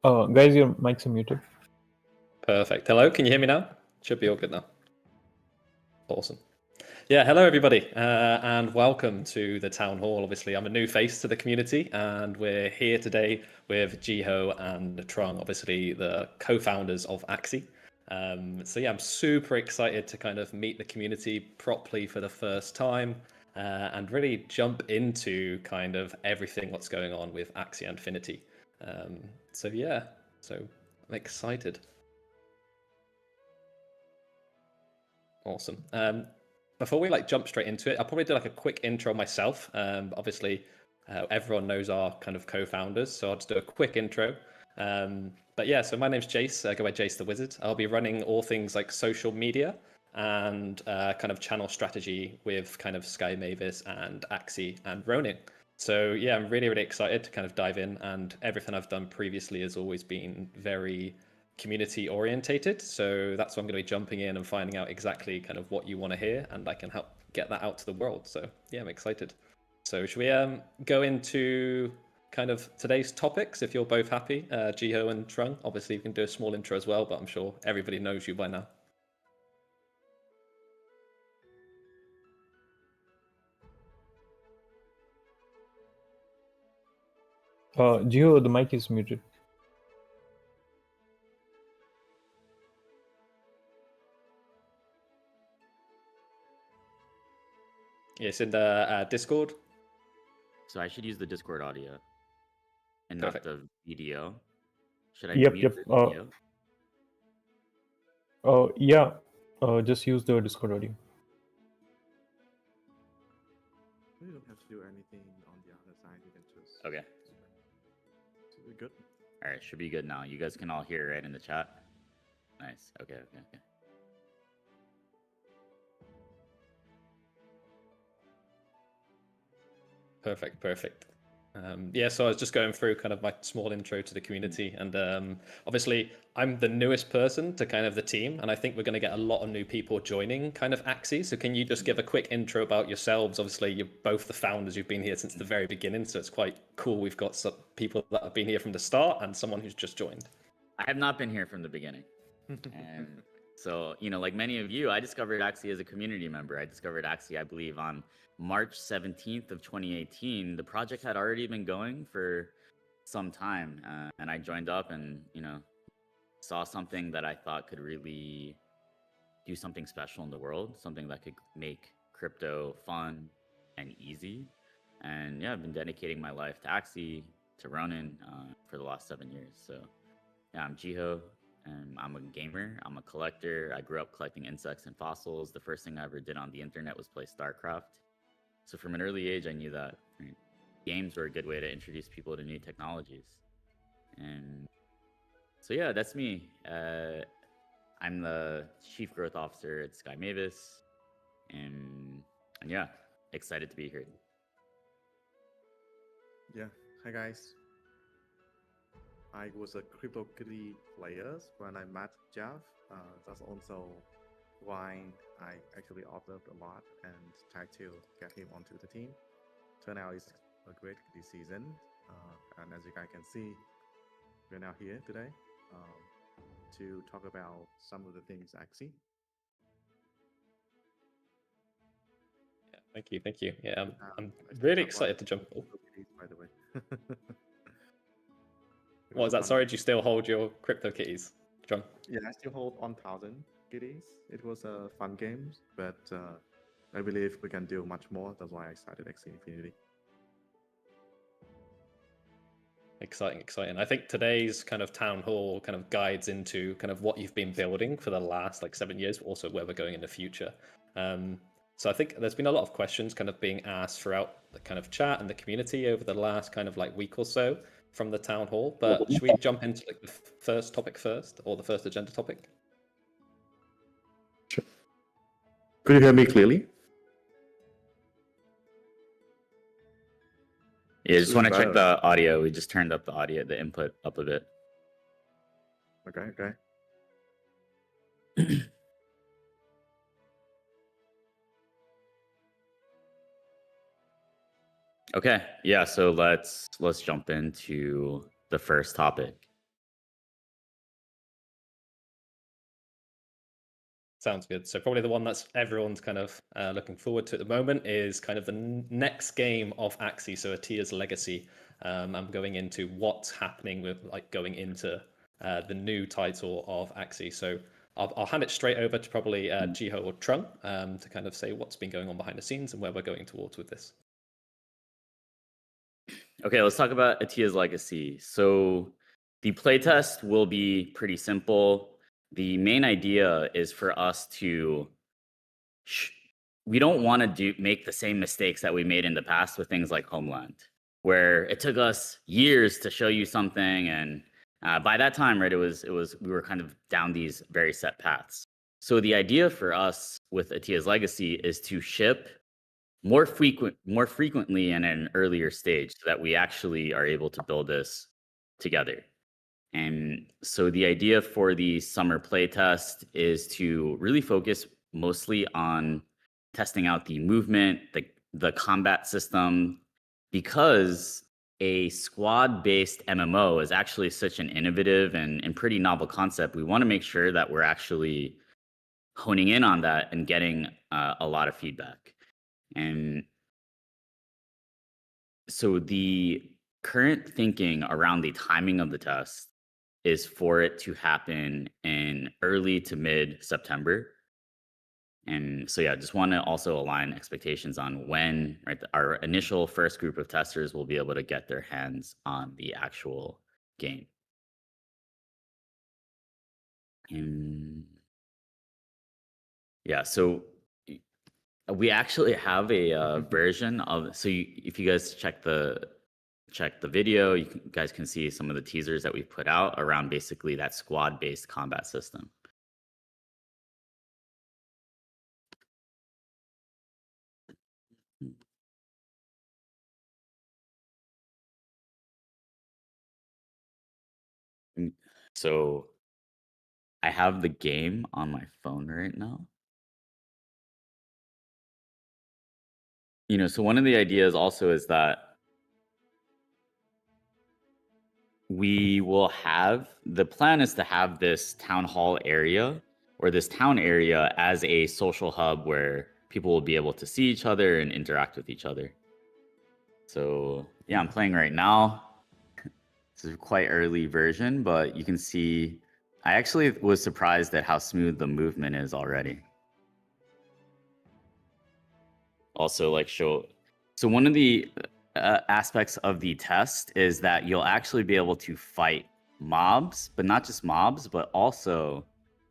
Guys, your mics are muted. Perfect. Hello, can you hear me now? Should be all good now. Awesome. Yeah, hello everybody, and welcome to the town hall. Obviously, I'm a new face to the community, and we're here today with Jiho and Trung, obviously the co-founders of Axie. So yeah, I'm super excited to kind of meet the community properly for the first time, and really jump into kind of everything what's going on with Axie Infinity. So yeah, so I'm excited. Awesome. Before we jump straight into it, I'll probably do a quick intro myself. Obviously, everyone knows our kind of co-founders, so I'll just do a quick intro. But yeah, so my name's Jace. I go by Jace the Wizard. I'll be running all things like social media and kind of channel strategy with kind of Sky Mavis and Axie and Ronin. So yeah, I'm really, really excited to kind of dive in, and everything I've done previously has always been very community orientated. So that's why I'm going to be jumping in and finding out exactly kind of what you want to hear, and I can help get that out to the world. So yeah, I'm excited. So should we go into kind of today's topics, if you're both happy? Jiho and Trung, obviously you can do a small intro as well, but I'm sure everybody knows you by now. Gio, the mic is muted. Yes, in the Discord. So I should use the Discord audio and Perfect. not the video. Should I Yep. mute the video? Yeah. Just use the Discord audio. You don't have to do anything on the other side. You can just. Okay. So we're good. All right, should be good now. You guys can all hear right in the chat. Nice. Okay. Perfect. Yeah, so I was just going through kind of my small intro to the community, and obviously I'm the newest person to kind of the team, and I think we're going to get a lot of new people joining kind of Axie. So can you just give a quick intro about yourselves? Obviously, you're both the founders. You've been here since the very beginning, so it's quite cool. We've got some people that have been here from the start and someone who's just joined. I have not been here from the beginning. And so, like many of you, I discovered Axie as a community member. I discovered Axie, I believe, on March 17th of 2018. The project had already been going for some time, and I joined up and, saw something that I thought could really do something special in the world, something that could make crypto fun and easy. And yeah, I've been dedicating my life to Axie, to Ronin, for the last 7 years. So yeah, I'm Jiho. And I'm a gamer, I'm a collector. I grew up collecting insects and fossils. The first thing I ever did on the internet was play StarCraft. So from an early age, I knew that games were a good way to introduce people to new technologies. And so yeah, that's me. I'm the Chief Growth Officer at Sky Mavis. And yeah, excited to be here. Yeah. Hi guys. I was a CryptoKitty player when I met Jeff. That's also why I actually observed a lot and tried to get him onto the team. Turn out it's a great this season. And as you guys can see, we're now here today to talk about some of the things Axie. Yeah, thank you. Yeah, I'm really excited to jump. By the way. What was that? Sorry, do you still hold your CryptoKitties, John? Yeah, I still hold 1,000 kitties. It was a fun game, but I believe we can do much more. That's why I started Axie Infinity. Exciting. I think today's kind of town hall kind of guides into kind of what you've been building for the last 7 years, but also where we're going in the future. So I think there's been a lot of questions kind of being asked throughout the kind of chat and the community over the last kind of week or so from the town hall, but should we jump into the first topic first, or the first agenda topic? Sure. Could you hear me clearly? Yeah, just want to check the audio. We just turned up the audio, the input up a bit. Okay. Okay, yeah, so let's jump into the first topic. Sounds good. So probably the one that's everyone's kind of looking forward to at the moment is kind of the next game of Axie, so Atia's Legacy. I'm going into what's happening with like going into the new title of Axie. So I'll hand it straight over to probably Jiho or Trung to kind of say what's been going on behind the scenes and where we're going towards with this. Okay, let's talk about Atia's Legacy. So the playtest will be pretty simple. The main idea is for us to we don't want to make the same mistakes that we made in the past with things like Homeland, where it took us years to show you something, and by that time, right, it was we were kind of down these very set paths. So the idea for us with Atia's Legacy is to ship more frequently and at an earlier stage, so that we actually are able to build this together. And so the idea for the summer playtest is to really focus mostly on testing out the movement, the combat system, because a squad-based MMO is actually such an innovative and pretty novel concept. We want to make sure that we're actually honing in on that and getting a lot of feedback. And so the current thinking around the timing of the test is for it to happen in early to mid-September. And so, yeah, just want to also align expectations on when, right, our initial first group of testers will be able to get their hands on the actual game. And yeah, so we actually have a version of, so if you guys check the video, you guys can see some of the teasers that we've put out around basically that squad-based combat system. So I have the game on my phone right now. So one of the ideas also is that the plan is to have this town hall area or this town area as a social hub where people will be able to see each other and interact with each other. So yeah, I'm playing right now. This is a quite early version, but you can see I actually was surprised at how smooth the movement is already. Also, so one of the aspects of the test is that you'll actually be able to fight mobs, but not just mobs, but also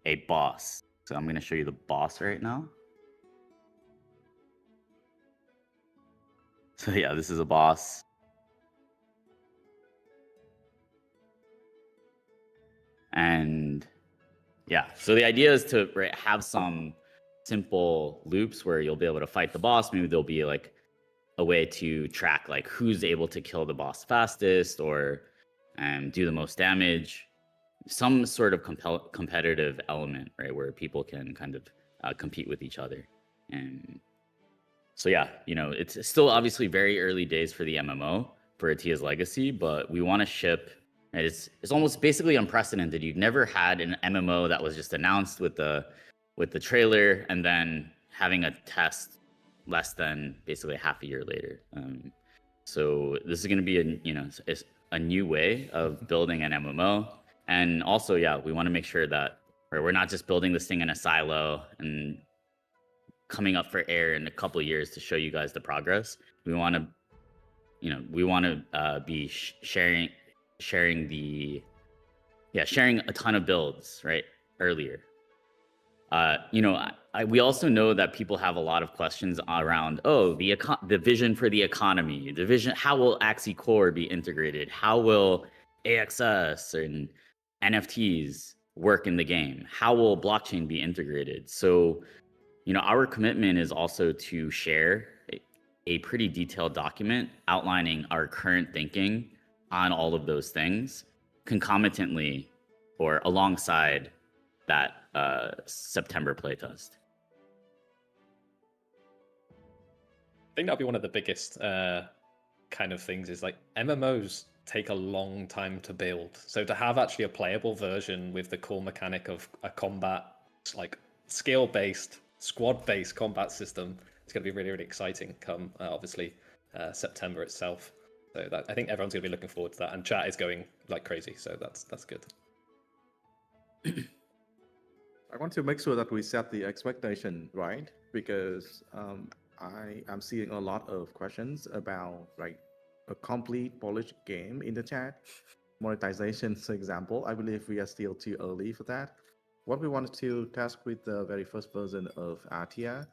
a boss. So I'm going to show you the boss right now. So yeah, this is a boss. And yeah, so the idea is to have some simple loops where you'll be able to fight the boss. Maybe there'll be like a way to track like who's able to kill the boss fastest or do the most damage. Some sort of competitive element, right, where people can kind of compete with each other. And so yeah, it's still obviously very early days for the MMO for Atia's Legacy, but we want to ship. Right, it's almost basically unprecedented. You've never had an MMO that was just announced with the trailer and then having a test less than basically half a year later. So this is going to be a new way of building an MMO. And also, yeah, we want to make sure that we're not just building this thing in a silo and coming up for air in a couple of years to show you guys the progress. We want to be sharing a ton of builds right earlier. We also know that people have a lot of questions around the vision for the economy, the vision, how will Axi Core be integrated, how will AXS and NFTs work in the game, how will blockchain be integrated. So our commitment is also to share a pretty detailed document outlining our current thinking on all of those things concomitantly or alongside that September playtest. I think that'll be one of the biggest kind of things is like MMOs take a long time to build. So to have actually a playable version with the core mechanic of a combat like skill-based, squad-based combat system. It's going to be really, really exciting come, obviously, September itself. So that, I think everyone's going to be looking forward to that. And chat is going like crazy, so that's good. I want to make sure that we set the expectation right, because I am seeing a lot of questions about like a complete polished game in the chat. Monetization, for example, I believe we are still too early for that. What we wanted to test with the very first version of Artia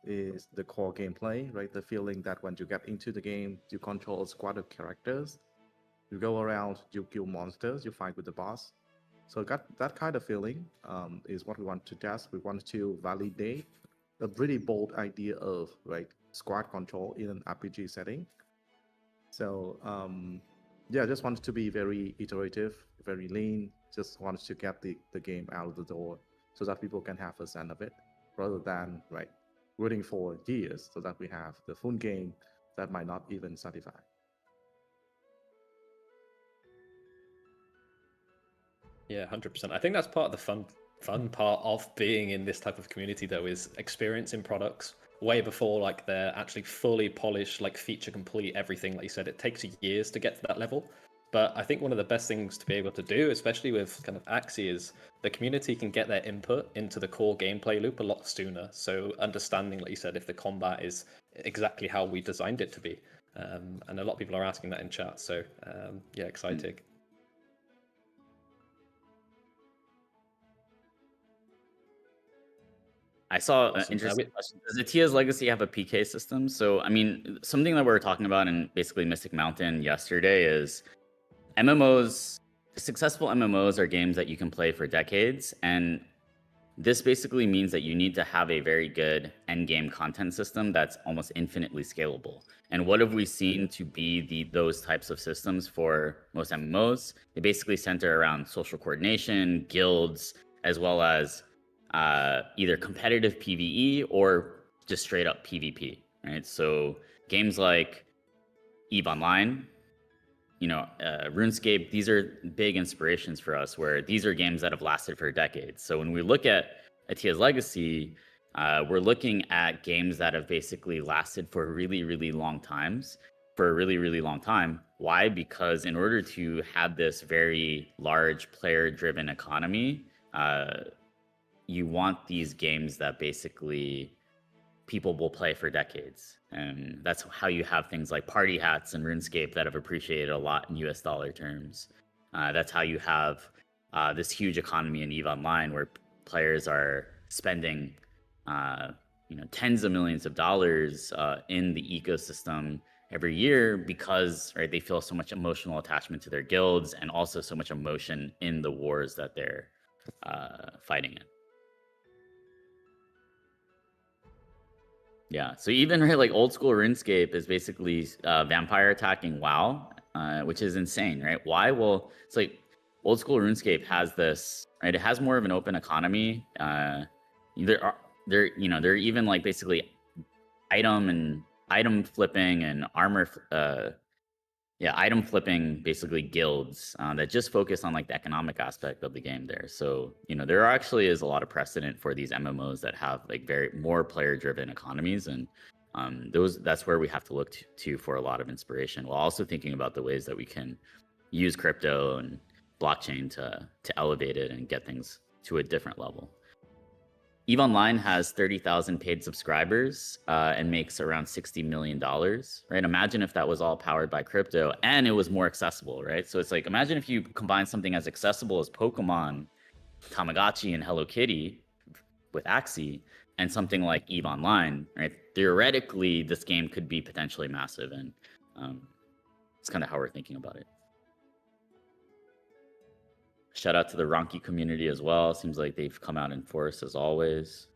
is the core gameplay, right? The feeling that when you get into the game, you control a squad of characters, you go around, you kill monsters, you fight with the boss. So that kind of feeling is what we want to test. We want to validate a really bold idea of right squad control in an RPG setting. So yeah, just wanted to be very iterative, very lean. Just wanted to get the game out of the door so that people can have a sense of it, rather than right waiting for years so that we have the full game that might not even satisfy. Yeah, 100%. I think that's part of the fun part of being in this type of community, though, is experiencing products way before like they're actually fully polished, like feature complete, everything. Like you said, it takes years to get to that level. But I think one of the best things to be able to do, especially with kind of Axie, is the community can get their input into the core gameplay loop a lot sooner. So understanding, like you said, if the combat is exactly how we designed it to be. And a lot of people are asking that in chat. So yeah, exciting. I saw an Awesome. interesting question. Does Atia's Legacy have a PK system? So, I mean, something that we were talking about in basically Mystic Mountain yesterday is MMOs. Successful MMOs are games that you can play for decades, and this basically means that you need to have a very good end game content system that's almost infinitely scalable. And what have we seen to be those types of systems for most MMOs? They basically center around social coordination, guilds, as well as either competitive PvE or just straight up PvP, right? So games like EVE Online, RuneScape, these are big inspirations for us, where these are games that have lasted for decades. So when we look at Atia's Legacy, we're looking at games that have basically lasted for really, really long times, for a really, really long time. Why? Because in order to have this very large player-driven economy, you want these games that basically people will play for decades. And that's how you have things like party hats and RuneScape that have appreciated a lot in US dollar terms. That's how you have this huge economy in EVE Online, where players are spending tens of millions of dollars in the ecosystem every year, because they feel so much emotional attachment to their guilds, and also so much emotion in the wars that they're fighting in. Yeah, so even like old school RuneScape is basically vampire attacking WoW, which is insane, right? Why? Well, it's like old school RuneScape has this, right? It has more of an open economy. There are even like basically item flipping and armor, item flipping basically guilds that just focus on like the economic aspect of the game there. So there actually is a lot of precedent for these MMOs that have like very more player driven economies, and that's where we have to look to for a lot of inspiration, while also thinking about the ways that we can use crypto and blockchain to elevate it and get things to a different level. EVE Online has 30,000 paid subscribers and makes around $60 million, right? Imagine if that was all powered by crypto and it was more accessible, right? So it's like, imagine if you combine something as accessible as Pokemon, Tamagotchi, and Hello Kitty with Axie, and something like EVE Online, right? Theoretically, this game could be potentially massive, and it's kind of how we're thinking about it. Shout out to the Ronki community as well. Seems like they've come out in force as always.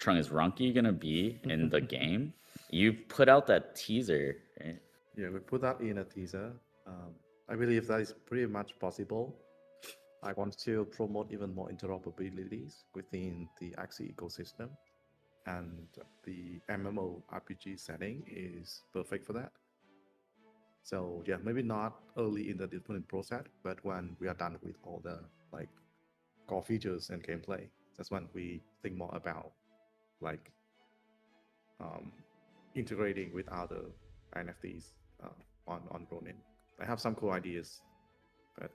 Trung, is Ronki gonna be in the game? You put out that teaser, right? Yeah, we put that in a teaser. I believe that is pretty much possible. I want to promote even more interoperabilities within the Axi ecosystem, and the MMORPG setting is perfect for that. So yeah, maybe not early in the development process, but when we are done with all the like core features and gameplay, That's when we think more about like integrating with other NFTs on Ronin. I have some cool ideas, but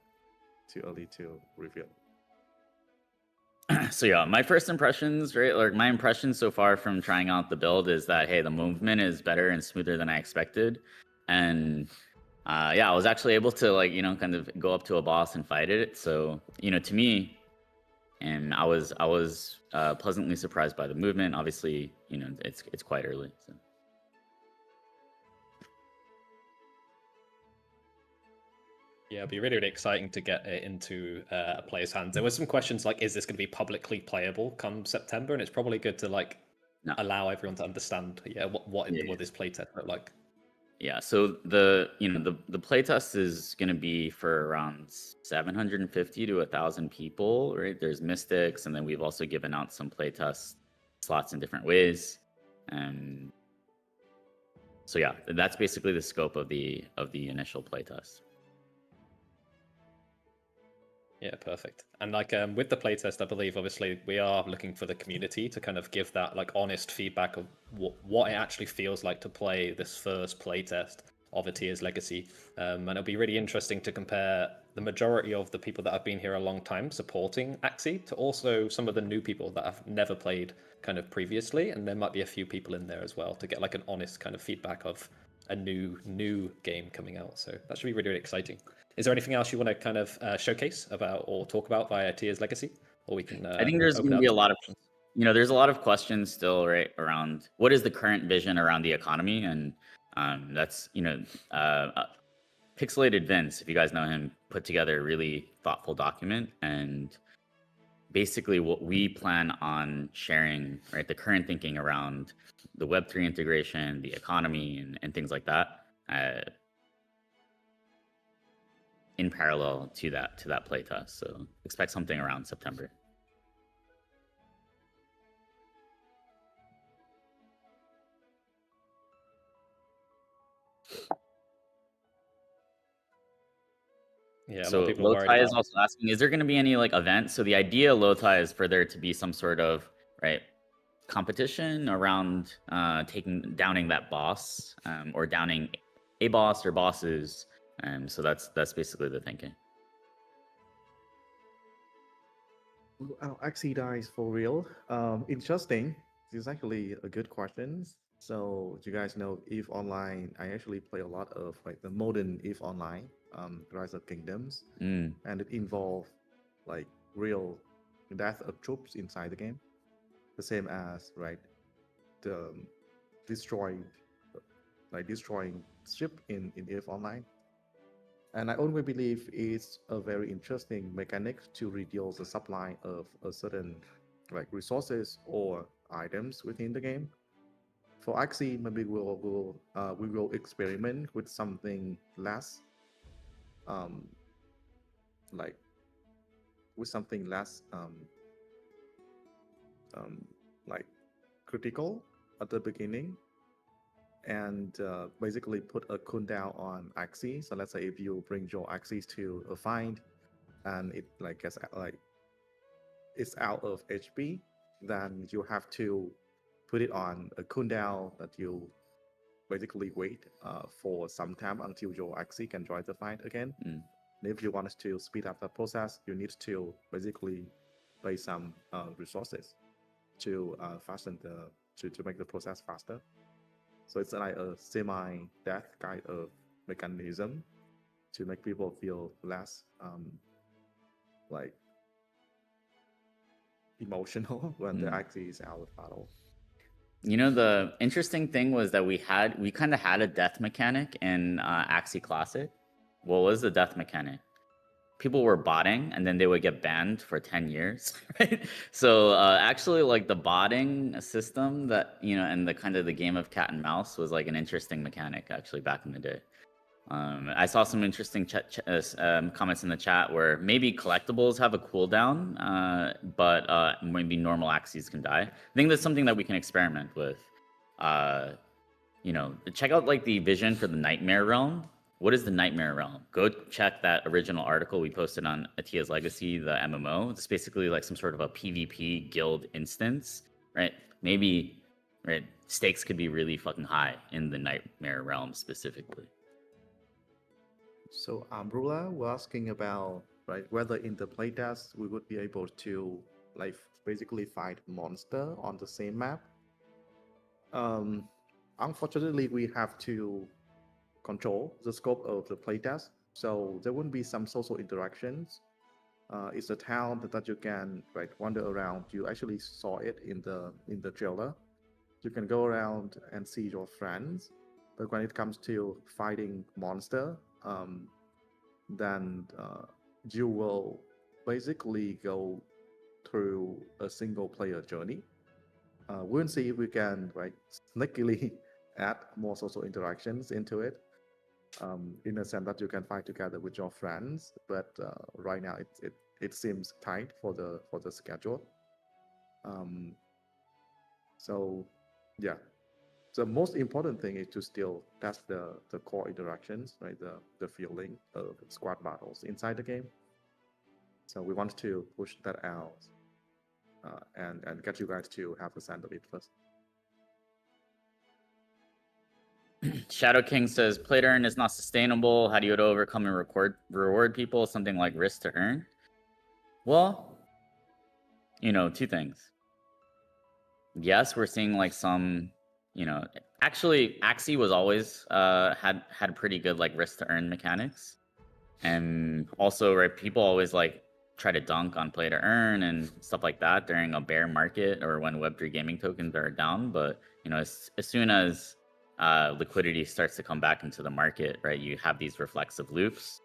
too early to reveal. So yeah, my first impressions, right? Like my impressions so far from trying out the build is that hey, the movement is better and smoother than I expected, and yeah, I was actually able to like kind of go up to a boss and fight it. So to me, and I was pleasantly surprised by the movement. Obviously, it's quite early. So. Yeah, it'll be really, really exciting to get it into a player's hands. There were some questions like, is this going to be publicly playable come September? And it's probably good to like allow everyone to understand, what this playtest look like. Yeah, so the playtest is going to be for around 750 to 1,000 people, right? There's mystics, and then we've also given out some playtest slots in different ways. So yeah, that's basically the scope of the initial playtest. Yeah, perfect. And like with the playtest, I believe obviously we are looking for the community to kind of give that like honest feedback of what it actually feels like to play this first playtest of a Tears Legacy. And it'll be really interesting to compare the majority of the people that have been here a long time supporting Axie to also some of the new people that have never played kind of previously. And there might be a few people in there as well to get like an honest kind of feedback of a new game coming out. So that should be really, really exciting. Is there anything else you want to kind of showcase about or talk about via Tears Legacy? Or we can. I think there's going to be a lot of, there's a lot of questions still, right, around what is the current vision around the economy, and that's Pixelated Vince, if you guys know him, put together a really thoughtful document, and basically what we plan on sharing, right, the current thinking around the Web3 integration, the economy, and things like that. In parallel to that playtest, so expect something around September. Yeah. So Lotai is also asking, is there going to be any like event? So the idea, Lotai, is for there to be some sort of competition around downing that boss, or downing a boss or bosses. So that's basically the thinking. Axie dies for real. Interesting. This is actually a good question. So you guys know EVE Online. I actually play a lot of like the modern EVE Online, Rise of Kingdoms, and it involved like real death of troops inside the game, the same as the destroying ship in EVE Online. And I only believe it's a very interesting mechanic to reduce the supply of a certain resources or items within the game. For Axie, maybe we will experiment with something less, critical at the beginning, and basically put a cooldown on Axie. So let's say if you bring your Axie to a fight and it gets it's out of HP, then you have to put it on a cooldown that you basically wait for some time until your Axie can join the fight again. And if you want to speed up the process, you need to basically pay some resources to fasten to make the process faster. So it's like a semi-death kind of mechanism to make people feel less emotional when the Axie is out of battle. The interesting thing was that we kind of had a death mechanic in Axie Classic. What was the death mechanic? People were botting and then they would get banned for 10 years, right? So actually the botting system that, and the kind of the game of cat and mouse was like an interesting mechanic actually back in the day. I saw some interesting comments in the chat where maybe collectibles have a cooldown, but maybe normal Axies can die. I think that's something that we can experiment with. Check out the vision for the Nightmare Realm, what is the Nightmare Realm? Go check that original article we posted on Atiya's Legacy, the MMO. It's basically like some sort of a PvP guild instance, right? Maybe, right, stakes could be really fucking high in the Nightmare Realm specifically. So Umbrella was asking about, right, whether in the playtest we would be able to like basically fight monster on the same map. Unfortunately, we have to control the scope of the playtest, so there wouldn't be some social interactions. It's a town that you can, right, wander around. You actually saw it in the trailer. You can go around and see your friends, but when it comes to fighting monster, then you will basically go through a single player journey. We'll see if we can, right, sneakily add more social interactions into it, in a sense that you can fight together with your friends. But right now it seems tight for the schedule. So yeah, the most important thing is to still test the core interactions, right? The feeling of squad battles inside the game. So we want to push that out, and get you guys to have a sense of it first. Shadow King says, play to earn is not sustainable. How do you overcome and reward people? Something like risk to earn? Well, you know, two things. Yes, we're seeing like some, you know, actually Axie was always had pretty good like risk to earn mechanics. And also, right, people always like try to dunk on play to earn and stuff like that during a bear market or when Web3 gaming tokens are down. But, you know, as soon as liquidity starts to come back into the market, right, you have these reflexive loops.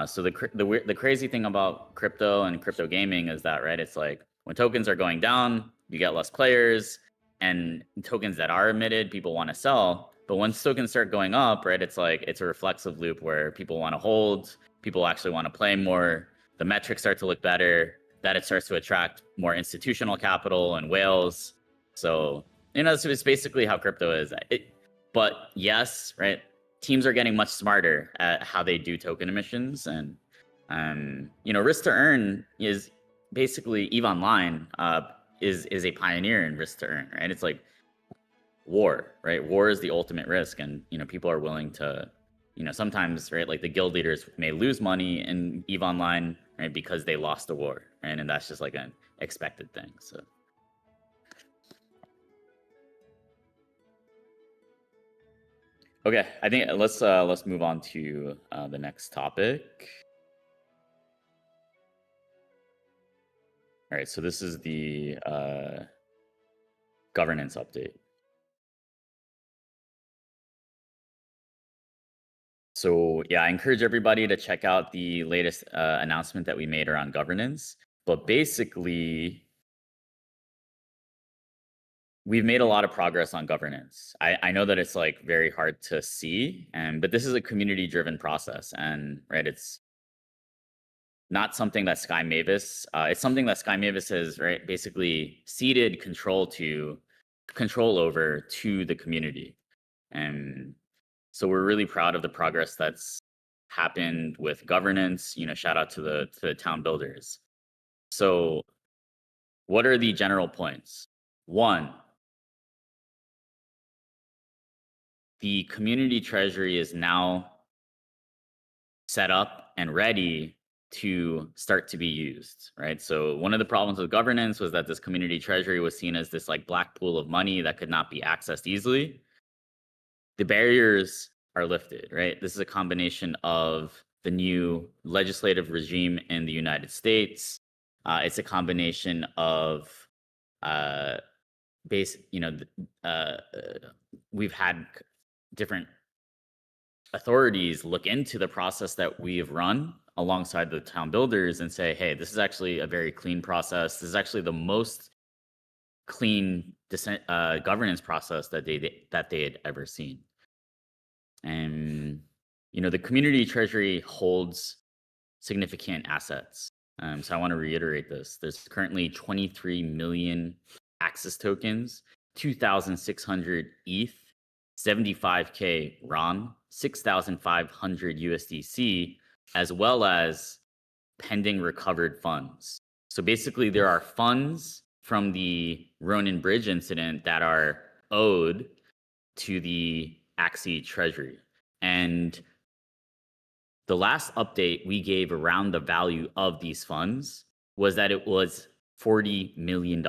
So the crazy thing about crypto and crypto gaming is that, right, it's like when tokens are going down, you get less players, and tokens that are emitted, people want to sell. But once tokens start going up, right, it's like it's a reflexive loop where people want to hold, people actually want to play more, the metrics start to look better, that it starts to attract more institutional capital and whales. So, you know, it's basically how crypto is. But yes, right, teams are getting much smarter at how they do token emissions. And, you know, risk to earn is basically EVE Online is a pioneer in risk to earn, right? It's like war, right? War is the ultimate risk. And, you know, people are willing to, you know, sometimes, right, like the guild leaders may lose money in EVE Online, right, because they lost the war, right? And that's just like an expected thing. So. Okay, I think let's move on to the next topic. All right, so this is the governance update. So yeah, I encourage everybody to check out the latest announcement that we made around governance. But basically, we've made a lot of progress on governance. I know that it's like very hard to see, but this is a community-driven process, and right, it's not something that Sky Mavis. It's something that Sky Mavis has, right, basically ceded control over to the community, and so we're really proud of the progress that's happened with governance. You know, shout out to the town builders. So, what are the general points? One, the community treasury is now set up and ready to start to be used, right? So one of the problems with governance was that this community treasury was seen as this like black pool of money that could not be accessed easily. The barriers are lifted, right? This is a combination of the new legislative regime in the United States. It's a combination of we've had different authorities look into the process that we have run alongside the town builders and say, hey, this is actually a very clean process. This is actually the most clean governance process that they had ever seen. And, you know, the community treasury holds significant assets. So I want to reiterate this. There's currently 23 million Axis tokens, 2,600 ETH, 75K RON, 6,500 USDC, as well as pending recovered funds. So basically, there are funds from the Ronin Bridge incident that are owed to the Axie treasury. And the last update we gave around the value of these funds was that it was $40 million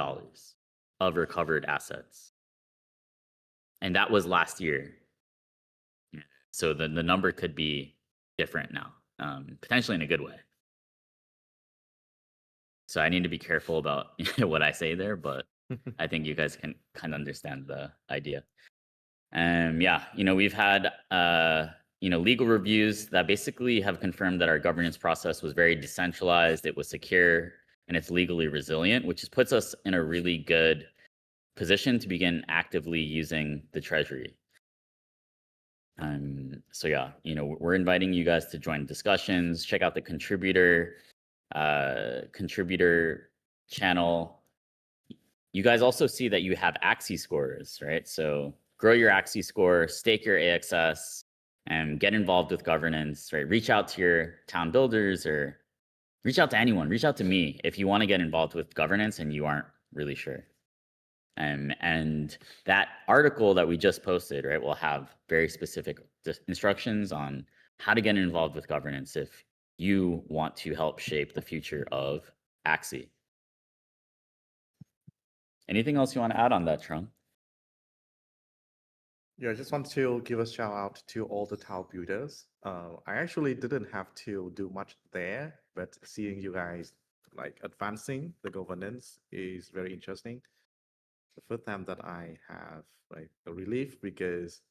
of recovered assets. And that was last year. So the number could be different now, potentially in a good way. So I need to be careful about what I say there, but I think you guys can kind of understand the idea. Yeah, we've had legal reviews that basically have confirmed that our governance process was very decentralized, it was secure, and it's legally resilient, which puts us in a really good position to begin actively using the treasury. So yeah, we're inviting you guys to join discussions, check out the contributor channel. You guys also see that you have Axie scores, right? So grow your Axie score, stake your AXS, and get involved with governance, right? Reach out to your town builders or reach out to anyone. Reach out to me if you want to get involved with governance and you aren't really sure. And that article that we just posted, right, will have very specific instructions on how to get involved with governance if you want to help shape the future of Axie. Anything else you want to add on that, Trung? Yeah, I just want to give a shout out to all the town builders. I actually didn't have to do much there, but seeing you guys like advancing the governance is very interesting. The first time that I have like a relief because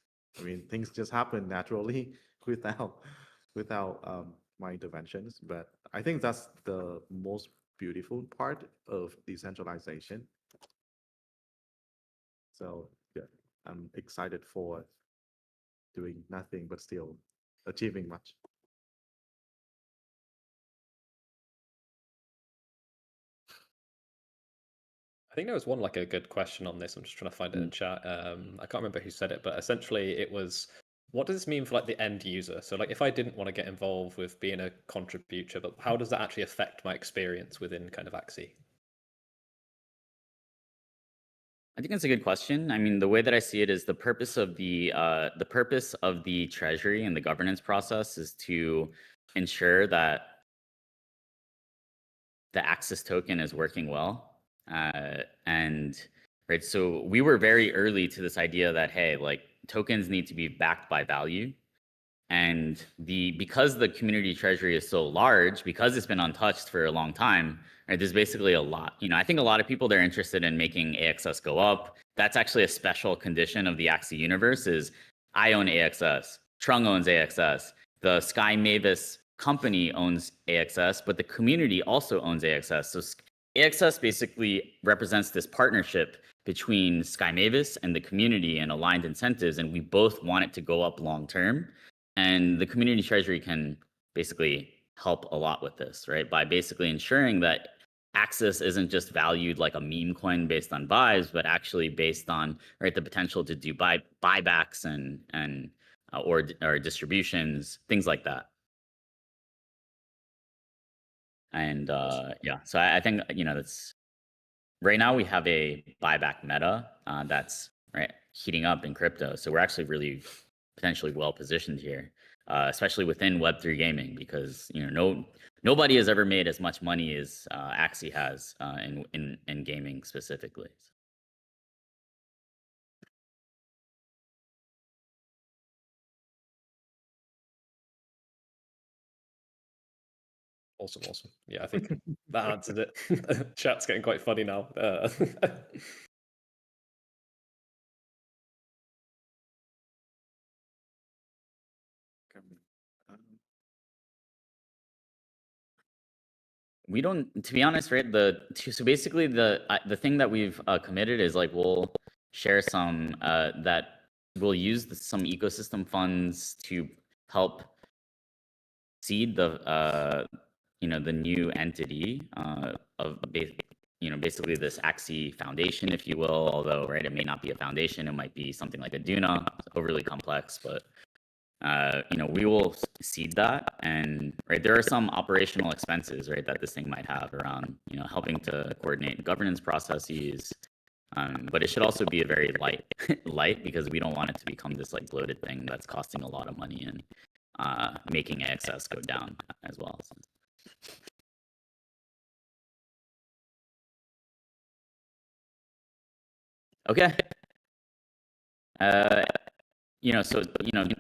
things just happen naturally without my interventions. But I think that's the most beautiful part of decentralization. So yeah, I'm excited for doing nothing but still achieving much. I think there was one like a good question on this. I'm just trying to find it in chat. I can't remember who said it, but essentially it was, what does this mean for like the end user? So like if I didn't want to get involved with being a contributor, but how does that actually affect my experience within kind of Axie? I think that's a good question. I mean, the way that I see it is the purpose of the treasury and the governance process is to ensure that the Axis token is working well. And right, so we were very early to this idea that, hey, like tokens need to be backed by value. And because the community treasury is so large, because it's been untouched for a long time, right, there's basically a lot. I think a lot of people, they're interested in making AXS go up. That's actually a special condition of the Axie universe is I own AXS, Trung owns AXS, the Sky Mavis company owns AXS, but the community also owns AXS. So AXS basically represents this partnership between Sky Mavis and the community and aligned incentives, and we both want it to go up long term. And the community treasury can basically help a lot with this, right? By basically ensuring that Axis isn't just valued like a meme coin based on vibes, but actually based on, right, the potential to do buybacks and or distributions, things like that. And yeah, so I think that's right now we have a buyback meta that's right heating up in crypto. So we're actually really potentially well positioned here, especially within Web3 gaming, because nobody has ever made as much money as Axie has in gaming specifically. Awesome. Yeah, I think that answered it. Chat's getting quite funny now. We don't, to be honest, right? So basically, the thing that we've committed is like we'll share some that we'll use some ecosystem funds to help seed the the new entity of basically this Axie Foundation, if you will. Although, right, it may not be a foundation; it might be something like a Duna, overly complex, but we will seed that, and right, there are some operational expenses, right, that this thing might have around, helping to coordinate governance processes. But it should also be a very light, because we don't want it to become this like bloated thing that's costing a lot of money and making access go down as well. Okay.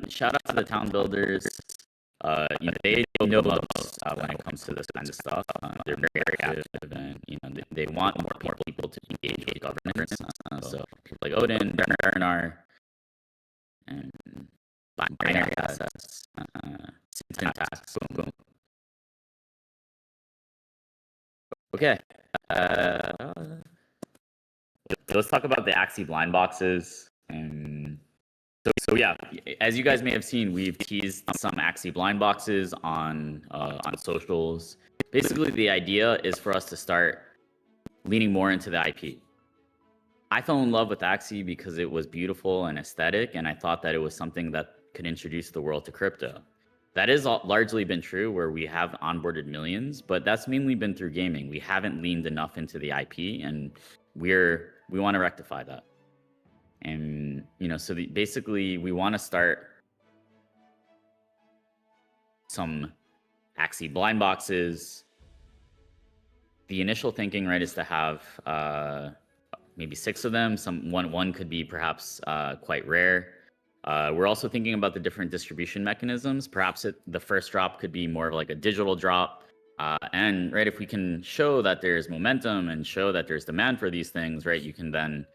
Shout out to the town builders. They know us when it comes to this kind of stuff. They're very active, and they want more people to engage with governance. So like Odin, Bernard, and binary assets, syntax, boom, boom. Okay. Let's talk about the Axie blind boxes. So yeah, as you guys may have seen, we've teased some Axie blind boxes on socials. Basically, the idea is for us to start leaning more into the IP. I fell in love with Axie because it was beautiful and aesthetic, and I thought that it was something that could introduce the world to crypto. That has largely been true, where we have onboarded millions, but that's mainly been through gaming. We haven't leaned enough into the IP, and we want to rectify that. And so basically we want to start some Axie blind boxes. The initial thinking, right, is to have maybe 6 of them. One could be perhaps quite rare. We're also thinking about the different distribution mechanisms. Perhaps the first drop could be more of like a digital drop. And right, if we can show that there's momentum and show that there's demand for these things, right, you can then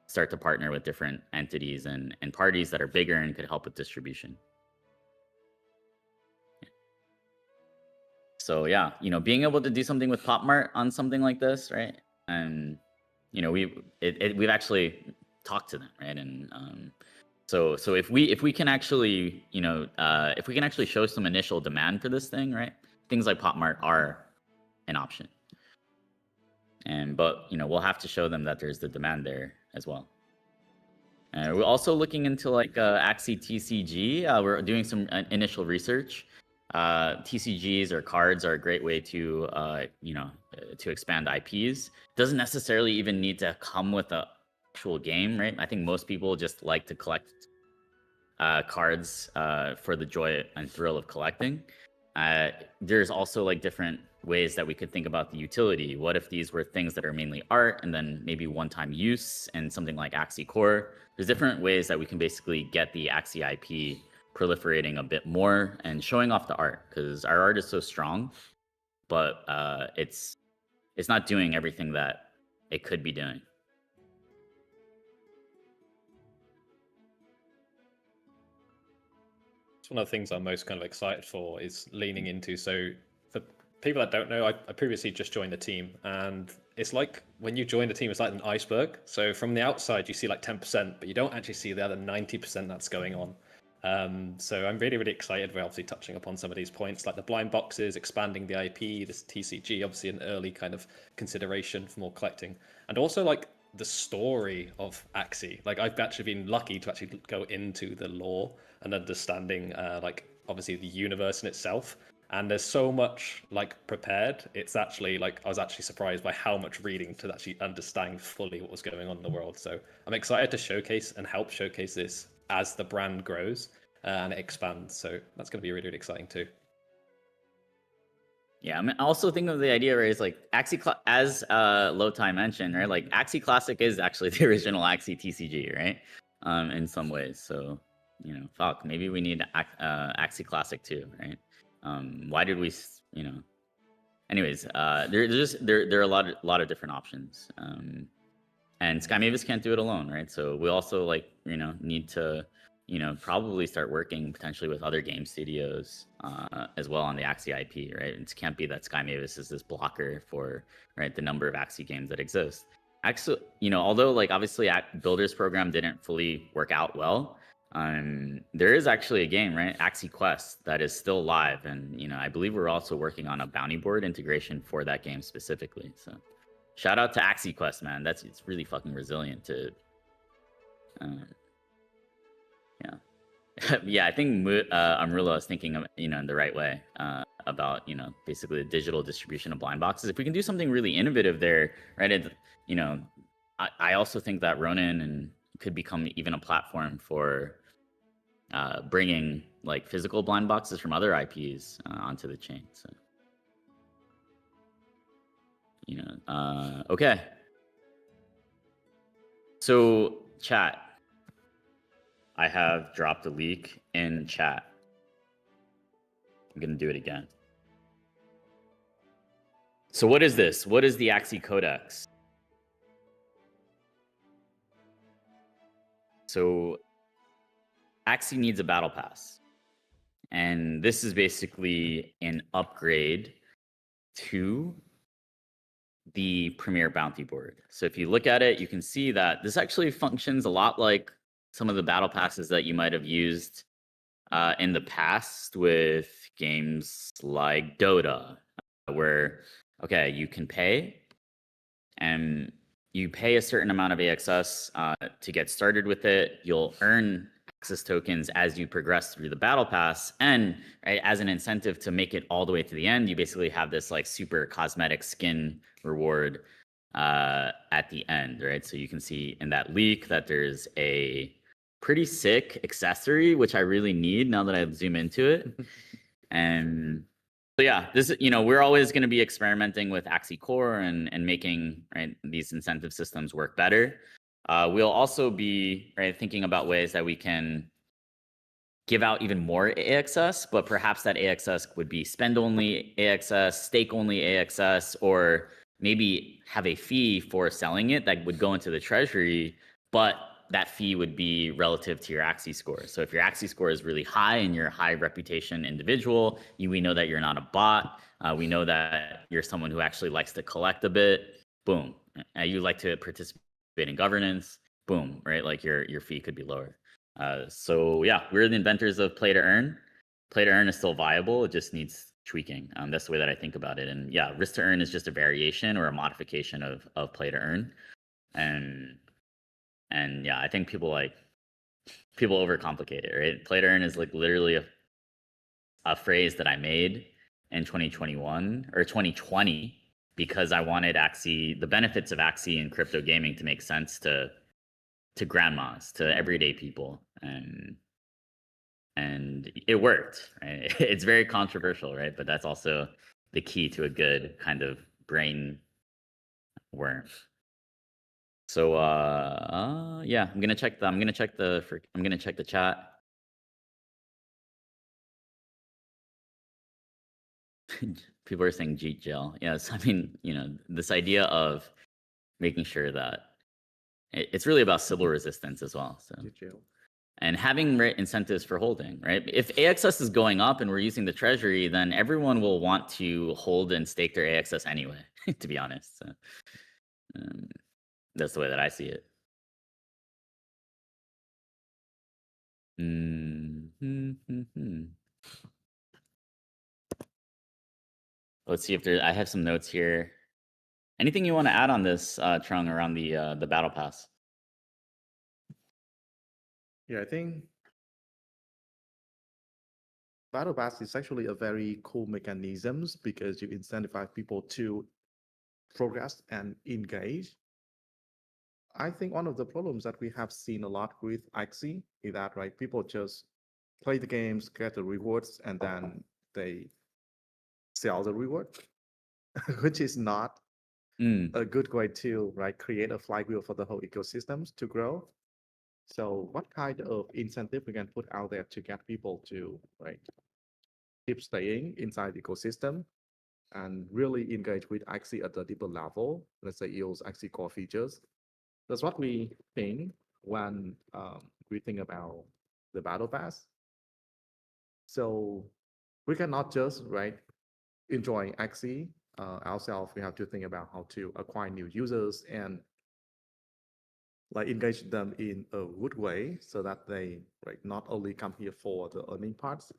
start to partner with different entities and parties that are bigger and could help with distribution. So yeah, being able to do something with PopMart on something like this, right? And we've actually talked to them, right? And so if we can actually if we can actually show some initial demand for this thing, right? Things like PopMart are an option. But we'll have to show them that there's the demand there as well. We're also looking into like Axie TCG. We're doing some initial research. TCGs or cards are a great way to to expand IPs. Doesn't necessarily even need to come with a actual game, right? I think most people just like to collect cards for the joy and thrill of collecting. There's also like different ways that we could think about the utility. What if these were things that are mainly art and then maybe one-time use and something like Axie Core? There's different ways that we can basically get the Axie IP proliferating a bit more and showing off the art, because our art is so strong, but it's not doing everything that it could be doing. It's one of the things I'm most kind of excited for is leaning into. So for people that don't know, I previously just joined the team, and it's like when you join the team, it's like an iceberg. So from the outside, you see like 10%, but you don't actually see the other 90% that's going on. So I'm really, really excited. We're obviously touching upon some of these points, like the blind boxes, expanding the IP, this TCG, obviously an early kind of consideration for more collecting, and also like the story of Axie. Like I've actually been lucky to actually go into the lore and understanding like obviously the universe in itself. And there's so much like prepared. It's actually like I was actually surprised by how much reading to actually understand fully what was going on in the world. So I'm excited to showcase and help showcase this as the brand grows and it expands. So that's going to be really, really exciting too. Yeah, I mean, I also think of the idea, right, is like Axie, as Lowtie mentioned, right, like Axie Classic is actually the original Axie TCG, right, in some ways. So, fuck, maybe we need Axie Classic too, right? Why did we, anyways, there are a lot of different options, and Sky Mavis can't do it alone, right? So we also like, need to, probably start working potentially with other game studios as well on the Axie IP, right? It can't be that Sky Mavis is this blocker for, right, the number of Axie games that exist. Actually, although like obviously Builders program didn't fully work out well, there is actually a game, right, Axie Quest, that is still live, and I believe we're also working on a bounty board integration for that game specifically. So shout out to Axie Quest, man. It's really fucking resilient to yeah. Yeah, I think Amrullo is thinking of, in the right way about, basically the digital distribution of blind boxes. If we can do something really innovative there, right? I also think that Ronin and could become even a platform for bringing like physical blind boxes from other IPs onto the chain. So, okay. So, chat. I have dropped a leak in chat. I'm going to do it again. So what is this? What is the Axi Codex? So Axi needs a battle pass. And this is basically an upgrade to the Premier Bounty Board. So if you look at it, you can see that this actually functions a lot like some of the battle passes that you might have used in the past with games like Dota, where, okay, you can pay, and you pay a certain amount of AXS to get started with it. You'll earn access tokens as you progress through the battle pass, and right, as an incentive to make it all the way to the end, you basically have this like super cosmetic skin reward at the end, right? So you can see in that leak that there's a pretty sick accessory, which I really need now that I zoom into it. And so yeah, this, we're always going to be experimenting with Axie Core and making, right, these incentive systems work better. We'll also be, right, thinking about ways that we can give out even more AXS, but perhaps that AXS would be spend only AXS, stake only AXS, or maybe have a fee for selling it that would go into the treasury, but that fee would be relative to your Axie score. So if your Axie score is really high and you're a high reputation individual, we know that you're not a bot. We know that you're someone who actually likes to collect a bit. Boom. You like to participate in governance. Boom. Right? Like your fee could be lower. So yeah, we're the inventors of play to earn. Play to earn is still viable. It just needs tweaking. That's the way that I think about it. And yeah, risk to earn is just a variation or a modification of play to earn. And yeah, I think people overcomplicate it, right? Play to earn is like literally a phrase that I made in 2021 or 2020 because I wanted the benefits of Axie in crypto gaming to make sense to grandmas, to everyday people. And it worked, right? It's very controversial, right? But that's also the key to a good kind of brain worm. So yeah, I'm gonna check the chat. People are saying Jeet gel. Yes, I mean, this idea of making sure that it's really about Sybil resistance as well. So and having incentives for holding, right? If AXS is going up and we're using the treasury, then everyone will want to hold and stake their AXS anyway, to be honest. So, that's the way that I see it. Let's see if I have some notes here. Anything you want to add on this, Trung, around the battle pass? Yeah, I think battle pass is actually a very cool mechanism because you incentivize people to progress and engage. I think one of the problems that we have seen a lot with Axie is that, right, people just play the games, get the rewards, and then they sell the reward, which is not a good way to, right, create a flywheel for the whole ecosystems to grow. So what kind of incentive we can put out there to get people to, right, keep staying inside the ecosystem and really engage with Axie at a deeper level? Let's say use Axie core features. That's what we think when we think about the battle pass. So we cannot just, right, enjoy Axie ourselves. We have to think about how to acquire new users and like engage them in a good way so that they, right, not only come here for the earning parts,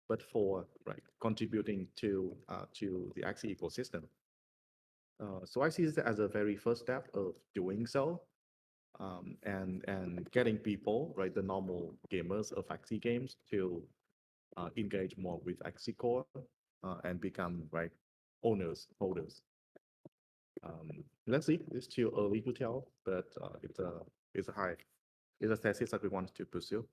but for, right, contributing to the Axie ecosystem. So I see this as a very first step of doing so. and getting people, right, the normal gamers of Axie games to engage more with Axie Core and become right owners, holders. Let's see. It's too early to tell, but it's a thesis that we want to pursue.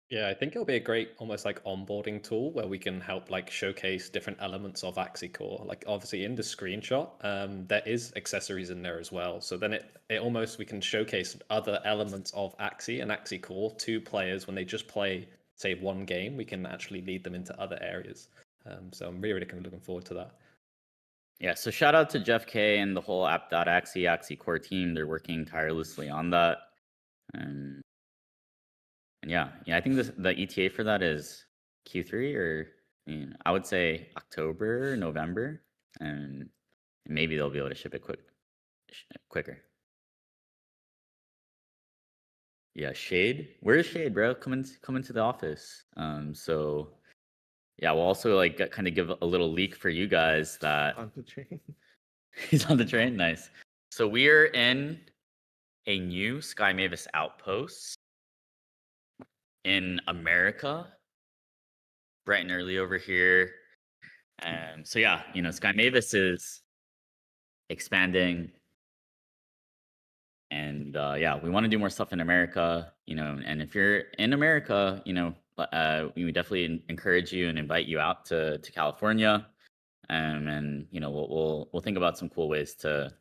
Yeah, I think it'll be a great almost like onboarding tool where we can help like showcase different elements of Axie Core. Like obviously in the screenshot, there is accessories in there as well. So then it almost we can showcase other elements of Axie and Axie Core to players when they just play, say, one game. We can actually lead them into other areas. So I'm really looking forward to that. Yeah, so shout out to Jeff K and the whole Axie Core team. They're working tirelessly on that. And yeah, I think the ETA for that is Q3 or I would say October, November, and maybe they'll be able to ship it quicker. Yeah, Shade. Where's Shade, bro? Come into the office. So yeah, we'll also like kind of give a little leak for you guys that On the train. he's on the train. Nice. So we're in a new Sky Mavis outpost in America, bright and early over here. So yeah, Sky Mavis is expanding, and yeah, we want to do more stuff in America, and if you're in America, we would definitely encourage you and invite you out to California, and we'll think about some cool ways to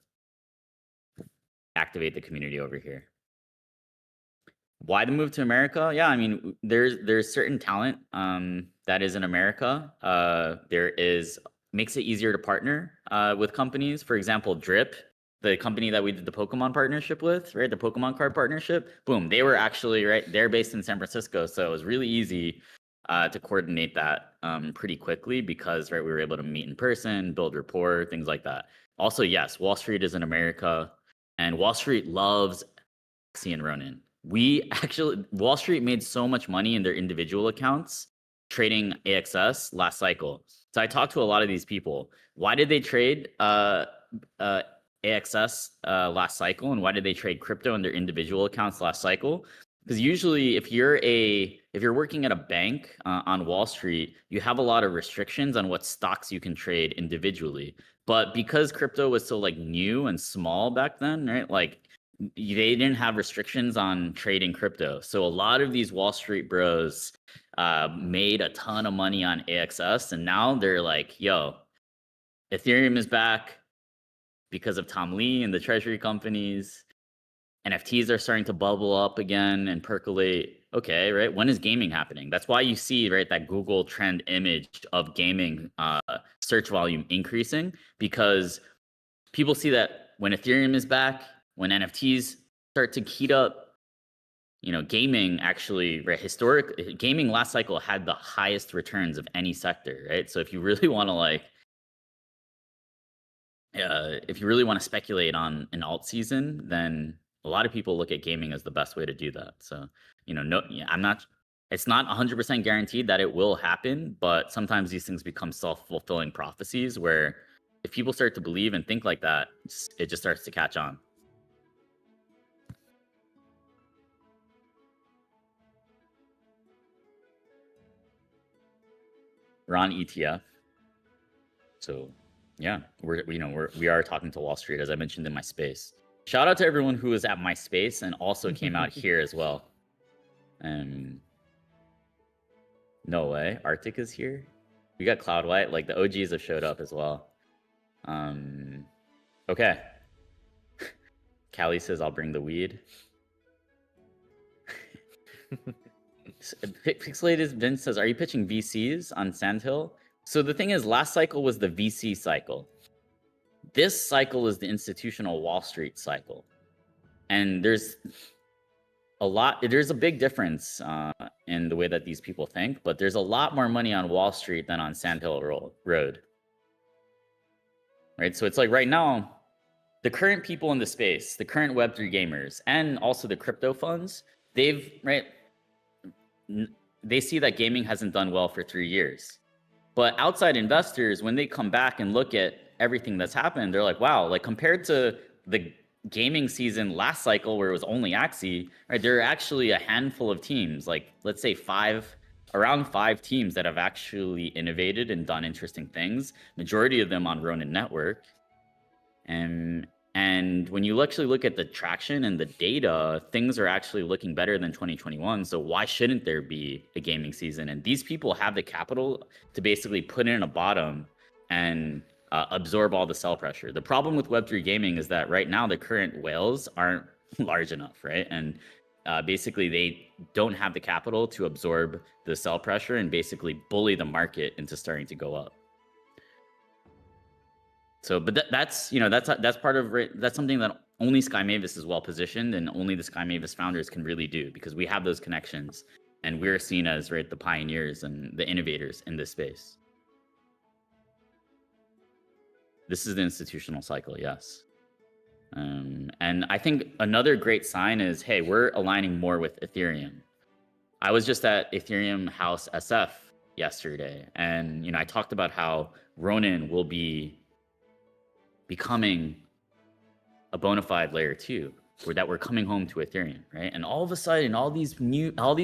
activate the community over here. Why the move to America? Yeah, I mean, there's certain talent that is in America. Makes it easier to partner with companies. For example, Drip, the company that we did the Pokemon partnership with, right? The Pokemon card partnership. Boom, they were actually they're based in San Francisco, so it was really easy to coordinate that pretty quickly because we were able to meet in person, build rapport, things like that. Also, yes, Wall Street is in America, and Wall Street loves Axie and Ronin. Wall Street made so much money in their individual accounts trading AXS last cycle. So I talked to a lot of these people. Why did they trade AXS last cycle, and why did they trade crypto in their individual accounts last cycle? Because usually, if you're working at a bank on Wall Street, you have a lot of restrictions on what stocks you can trade individually. But because crypto was so new and small back then, right? They didn't have restrictions on trading crypto. So a lot of these Wall Street bros made a ton of money on AXS. And now they're like, yo, Ethereum is back because of Tom Lee and the treasury companies. NFTs are starting to bubble up again and percolate. Okay, right? When is gaming happening? That's why you see, that Google trend image of gaming search volume increasing, because people see that when Ethereum is back, when NFTs start to heat up, gaming actually, gaming last cycle had the highest returns of any sector, right? So if you really want to speculate on an alt season, then a lot of people look at gaming as the best way to do that. So, it's not 100% guaranteed that it will happen, but sometimes these things become self-fulfilling prophecies where if people start to believe and think like that, it just starts to catch on. We're on ETF. So yeah, we are talking to Wall Street, as I mentioned in my space. Shout out to everyone who was at my space and also came out here as well. No way, Arctic is here. We got Cloud White, the OGs have showed up as well. Okay. Callie says I'll bring the weed. Pixelated Vince says, are you pitching VCs on Sandhill? So the thing is, last cycle was the VC cycle. This cycle is the institutional Wall Street cycle. And there's a big difference in the way that these people think, but there's a lot more money on Wall Street than on Sandhill Road. Right? So it's right now, the current people in the space, the current Web3 gamers, and also the crypto funds, they see that gaming hasn't done well for 3 years. But outside investors, when they come back and look at everything that's happened, they're like, wow, like compared to the gaming season last cycle where it was only Axie, right? There are actually a handful of teams, like let's say around 5 teams that have actually innovated and done interesting things. Majority of them on Ronin Network. And when you actually look at the traction and the data, things are actually looking better than 2021. So why shouldn't there be a gaming season? And these people have the capital to basically put in a bottom and absorb all the sell pressure. The problem with Web3 gaming is that right now the current whales aren't large enough, right? And basically they don't have the capital to absorb the sell pressure and basically bully the market into starting to go up. So, but that's part of that's something that only Sky Mavis is well positioned, and only the Sky Mavis founders can really do, because we have those connections, and we're seen as the pioneers and the innovators in this space. This is the institutional cycle, yes. And I think another great sign is, hey, we're aligning more with Ethereum. I was just at Ethereum House SF yesterday, and I talked about how Ronin will be becoming a bona fide layer 2, or that we're coming home to Ethereum, right? And all of a sudden, all these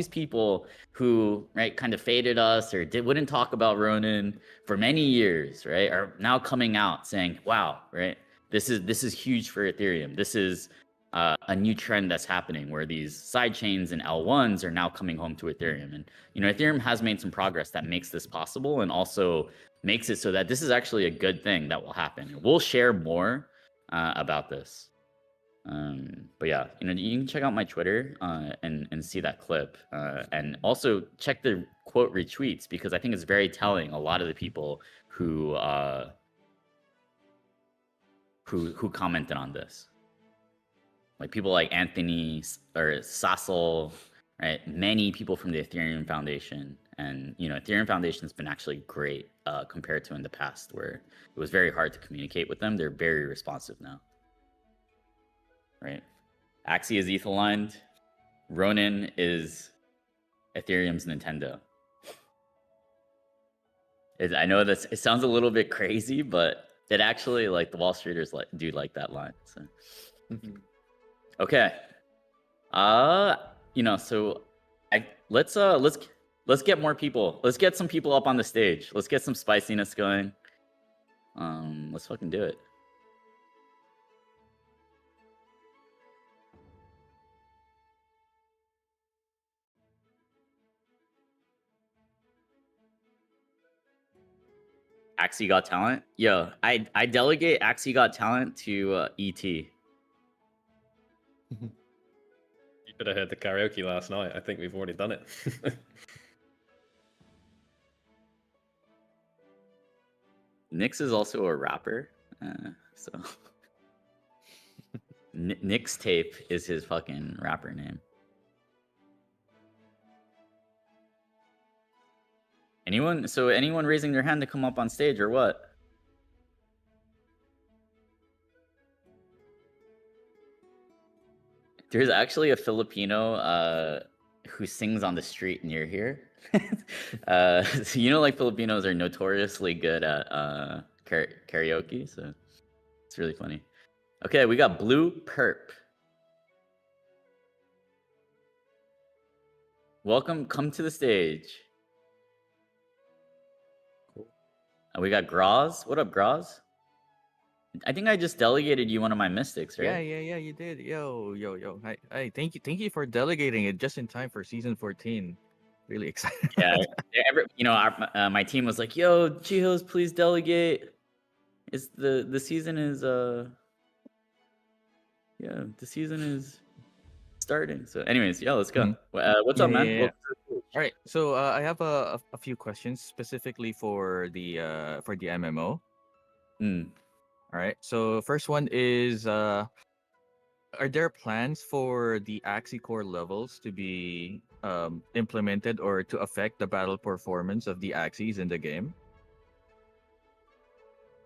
people who kind of faded us or wouldn't talk about Ronin for many years, right, are now coming out saying, "Wow, right? This is huge for Ethereum. This is a new trend that's happening where these side chains and L1s are now coming home to Ethereum." And Ethereum has made some progress that makes this possible, and also makes it so that this is actually a good thing that will happen. We'll share more about this. But yeah, you can check out my Twitter and see that clip, and also check the quote retweets, because I think it's very telling. A lot of the people who commented on this, like people like Anthony or Sassel, right? Many people from the Ethereum Foundation. And Ethereum Foundation has been actually great compared to in the past, where it was very hard to communicate with them. They're very responsive now, right? Axie is ETH aligned. Ronin is Ethereum's Nintendo. I know it sounds a little bit crazy, but it actually, like, the Wall Streeters do like that line. So. Okay. So let's get more people. Let's get some people up on the stage. Let's get some spiciness going. Let's fucking do it. Axie Got Talent? Yo, I delegate Axie Got Talent to ET. You should have heard the karaoke last night. I think we've already done it. Nyx is also a rapper, so Nyx Tape is his fucking rapper name. Anyone raising their hand to come up on stage or what? There's actually a Filipino who sings on the street near here. So like Filipinos are notoriously good at karaoke, so it's really funny. Okay, we got Blue Perp. Welcome, come to the stage. Cool. We got Graz. What up, Graz? I think I just delegated you one of my mystics, right? Yeah, you did. Yo. Hi, thank you for delegating it just in time for season 14. Really excited. Yeah, my team was like, "Yo, Jihoz, please delegate." The season is the season is starting. So, anyways, let's go. What's up, man? Yeah. All right, so I have a few questions specifically for the MMO. All right, so first one is, are there plans for the Axie core levels to be implemented or to affect the battle performance of the Axies in the game?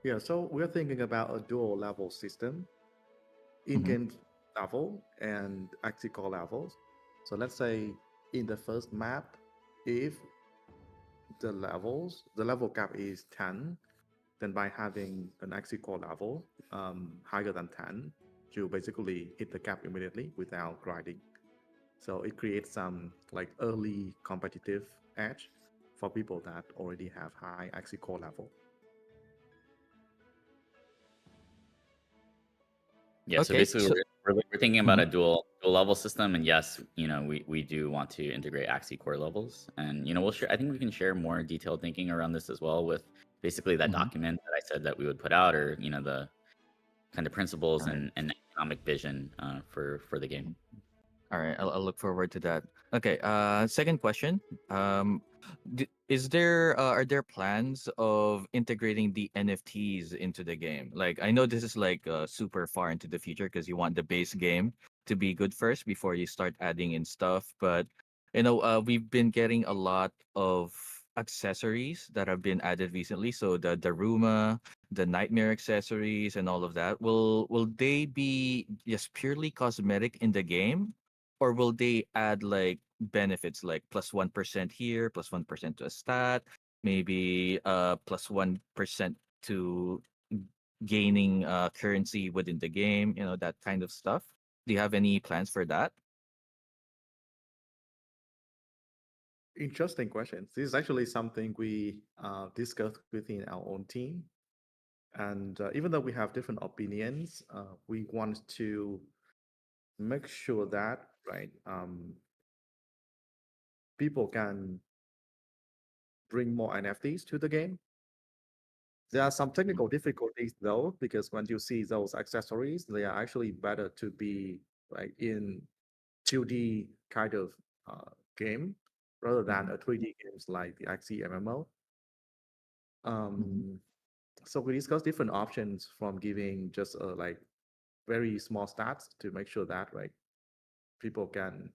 Yeah, so we're thinking about a dual level system, in-game level and Axie core levels. So let's say in the first map, if the level cap is 10, then by having an Axie core level higher than 10, you basically hit the cap immediately without grinding. So it creates some like early competitive edge for people that already have high Axie core level. Yeah, so Okay, basically so we're thinking about a dual level system, and yes, we do want to integrate Axie core levels, and we'll share. I think we can share more detailed thinking around this as well with basically that document that I said that we would put out, or the kind of principles all right. and economic vision for the game. All right, I'll look forward to that. Okay, second question. Are there plans of integrating the NFTs into the game? Like, I know this is like super far into the future because you want the base game to be good first before you start adding in stuff. But we've been getting a lot of accessories that have been added recently. So the Daruma, the nightmare accessories, and all of that. Will they be just purely cosmetic in the game? Or will they add like benefits like plus 1% here, plus 1% to a stat, maybe plus 1% to gaining currency within the game, that kind of stuff? Do you have any plans for that? Interesting question. This is actually something we discussed within our own team. And even though we have different opinions, we want to make sure that, right, people can bring more NFTs to the game. There are some technical difficulties though, because when you see those accessories, they are actually better to be like in 2D kind of game rather than a 3D games like the Axie MMO. So we discussed different options from giving just like very small stats to make sure that people can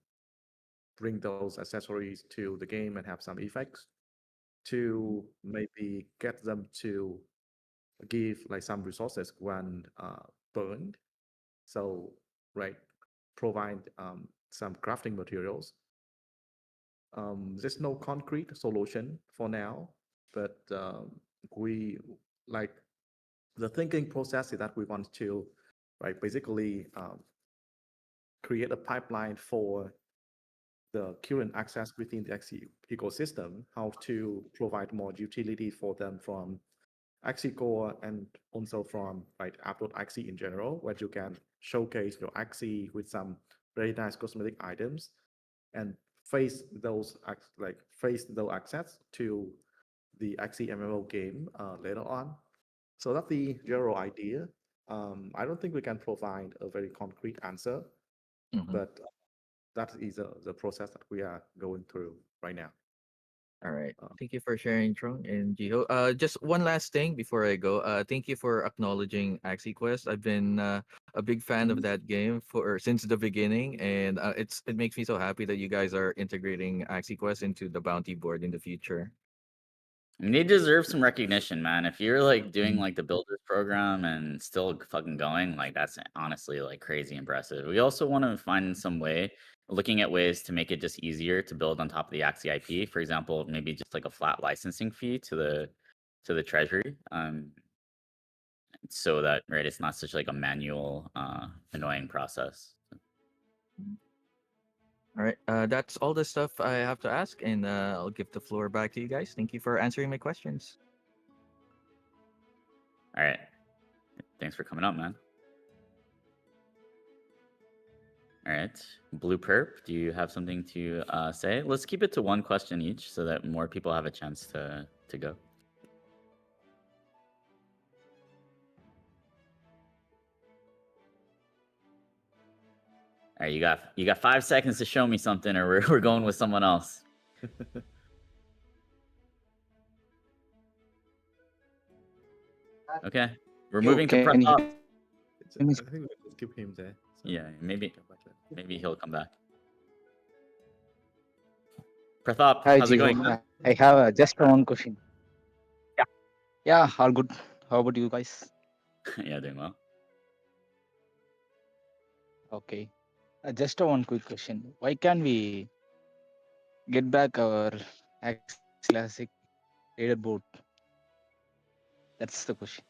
bring those accessories to the game and have some effects, to maybe get them to give like some resources when burned. So provide some crafting materials. There's no concrete solution for now, but we like the thinking process is that we want to basically create a pipeline for the current access within the Axie ecosystem, how to provide more utility for them from Axie Core and also from upload Axie in general, where you can showcase your Axie with some very nice cosmetic items and face those access to the Axie MMO game later on. So that's the general idea. I don't think we can provide a very concrete answer, but that is the process that we are going through right now. All right. Thank you for sharing, Trung and Jiho. Just one last thing before I go. Thank you for acknowledging Axie Quest. I've been a big fan of that game since the beginning, and it makes me so happy that you guys are integrating Axie Quest into the bounty board in the future. I mean, they deserve some recognition, man. If you're like doing like the builders program and still fucking going, like that's honestly like crazy impressive. We also want to find some way, looking at ways to make it just easier to build on top of the Axie IP. For example, maybe just like a flat licensing fee to the treasury, so that it's not such like a manual, annoying process. All right. That's all the stuff I have to ask, and I'll give the floor back to you guys. Thank you for answering my questions. All right. Thanks for coming up, man. All right. Blue Perp, do you have something to say? Let's keep it to one question each so that more people have a chance to go. All right, you got 5 seconds to show me something, or we're going with someone else. Okay, we're moving to Pratap. I think we just keep him there. So Yeah, maybe he'll come back. Pratap, Hi, how's it going? Jiho. I have just one question. Yeah, all good. How about you guys? Yeah, doing well. Okay. Just one quick question. Why can't we get back our Axie Classic leaderboard? That's the question.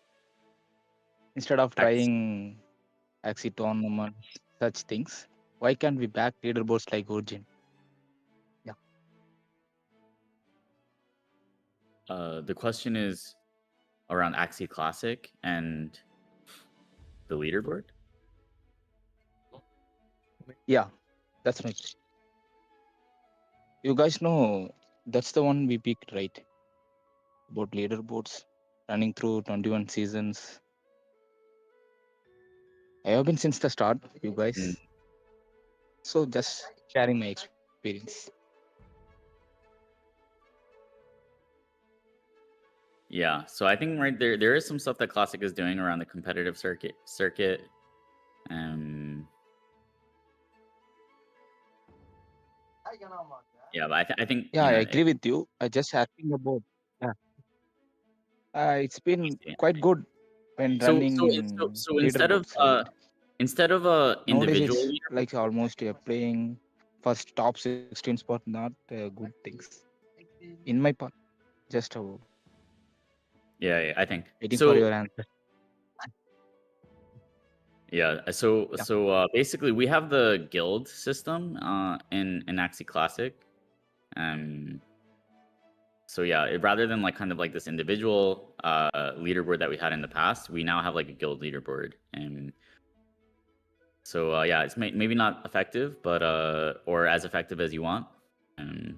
Instead of Ax- trying Axie tournaments, such things, why can't we back leaderboards like Origin? Yeah. The question is around Axie Classic and the leaderboard. Yeah, that's right. You guys know that's the one we picked, right? About leaderboards running through 21 seasons. I have been since the start, you guys. Mm. So just sharing my experience. Yeah, so I think right there is some stuff that Classic is doing around the competitive circuit. Yeah, but I think Yeah, you I know agree with you. I just asking about. Yeah, it's been yeah. quite good when So running in so instead of leaderboards, right? Nowadays, individual it's leaderboard. like almost playing first top 16 spot, not good things. In my part, just Yeah, I think waiting for your so. answer. Yeah, Yeah. basically we have the guild system in Axie Classic. So yeah, rather than like kind of like this individual leaderboard that we had in the past, we now have like a guild leaderboard. And so yeah, it's maybe not effective, but or as effective as you want.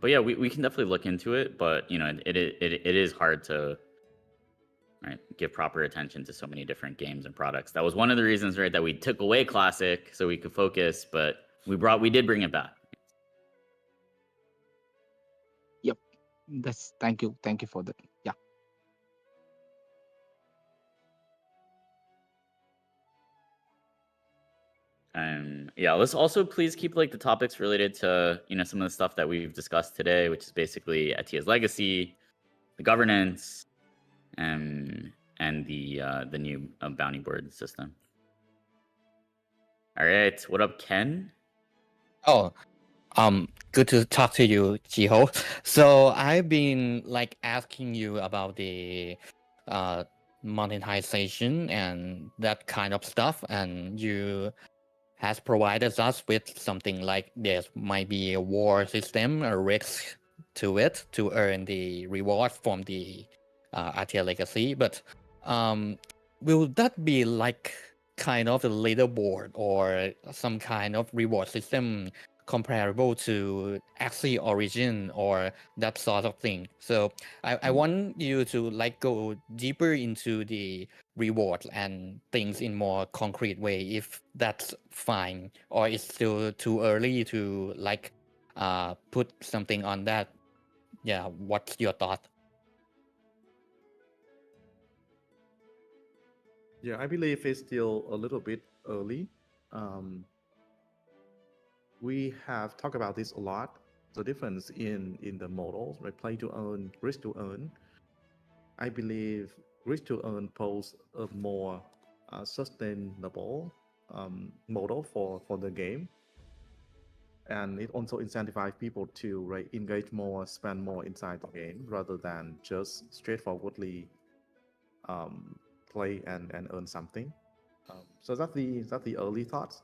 But yeah, we can definitely look into it. But you know, it is hard to give proper attention to so many different games and products. That was one of the reasons, right, that we took away Classic so we could focus, but we did bring it back. Yep. That's thank you for that. Yeah. Yeah, let's also please keep like the topics related to some of the stuff that we've discussed today, which is basically Atia's legacy, the governance, and the new bounty board system. All right, what up, Ken? Oh, good to talk to you, Jiho. So I've been like asking you about the monetization and that kind of stuff, and you has provided us with something like there might be a war system, a risk to it to earn the reward from the RTL legacy. But will that be like kind of a leaderboard or some kind of reward system comparable to Axie Origin or that sort of thing? So I want you to like go deeper into the rewards and things in more concrete way, if that's fine, or it's still too early to like put something on that. Yeah, what's your thought? Yeah, I believe it's still a little bit early. We have talked about this a lot. The difference in the models, right? Play to earn, risk to earn. I believe risk to earn pose a more sustainable model for the game, and it also incentivizes people to engage more, spend more inside the game rather than just straightforwardly play and earn something. So that's the early thoughts.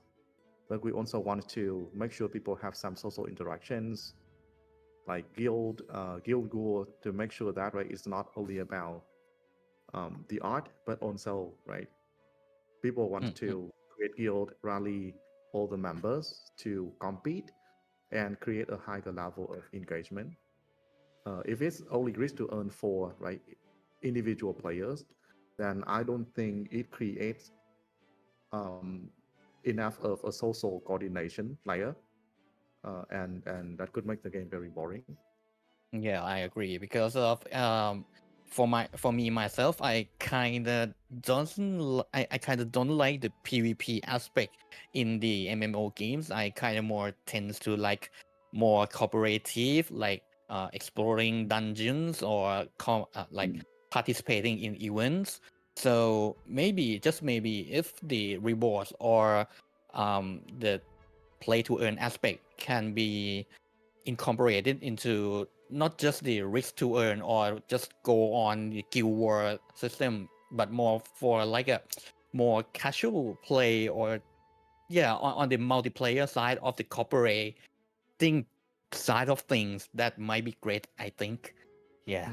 But we also want to make sure people have some social interactions, like guild war, to make sure that it's not only about the art, but also people want to create guild, rally all the members to compete and create a higher level of engagement. If it's only risk to earn for individual players, then I don't think it creates enough of a social coordination layer, and that could make the game very boring. Yeah, I agree, because of for me myself, I kind of I kind of don't like the PvP aspect in the MMO games. I kind of more tends to like more cooperative, like exploring dungeons or like participating in events. So maybe, just maybe, if the rewards or the play to earn aspect can be incorporated into not just the risk to earn or just go on the guild war system, but more for like a more casual play, or on the multiplayer side of the cooperating side of things, that might be great, I think. Yeah.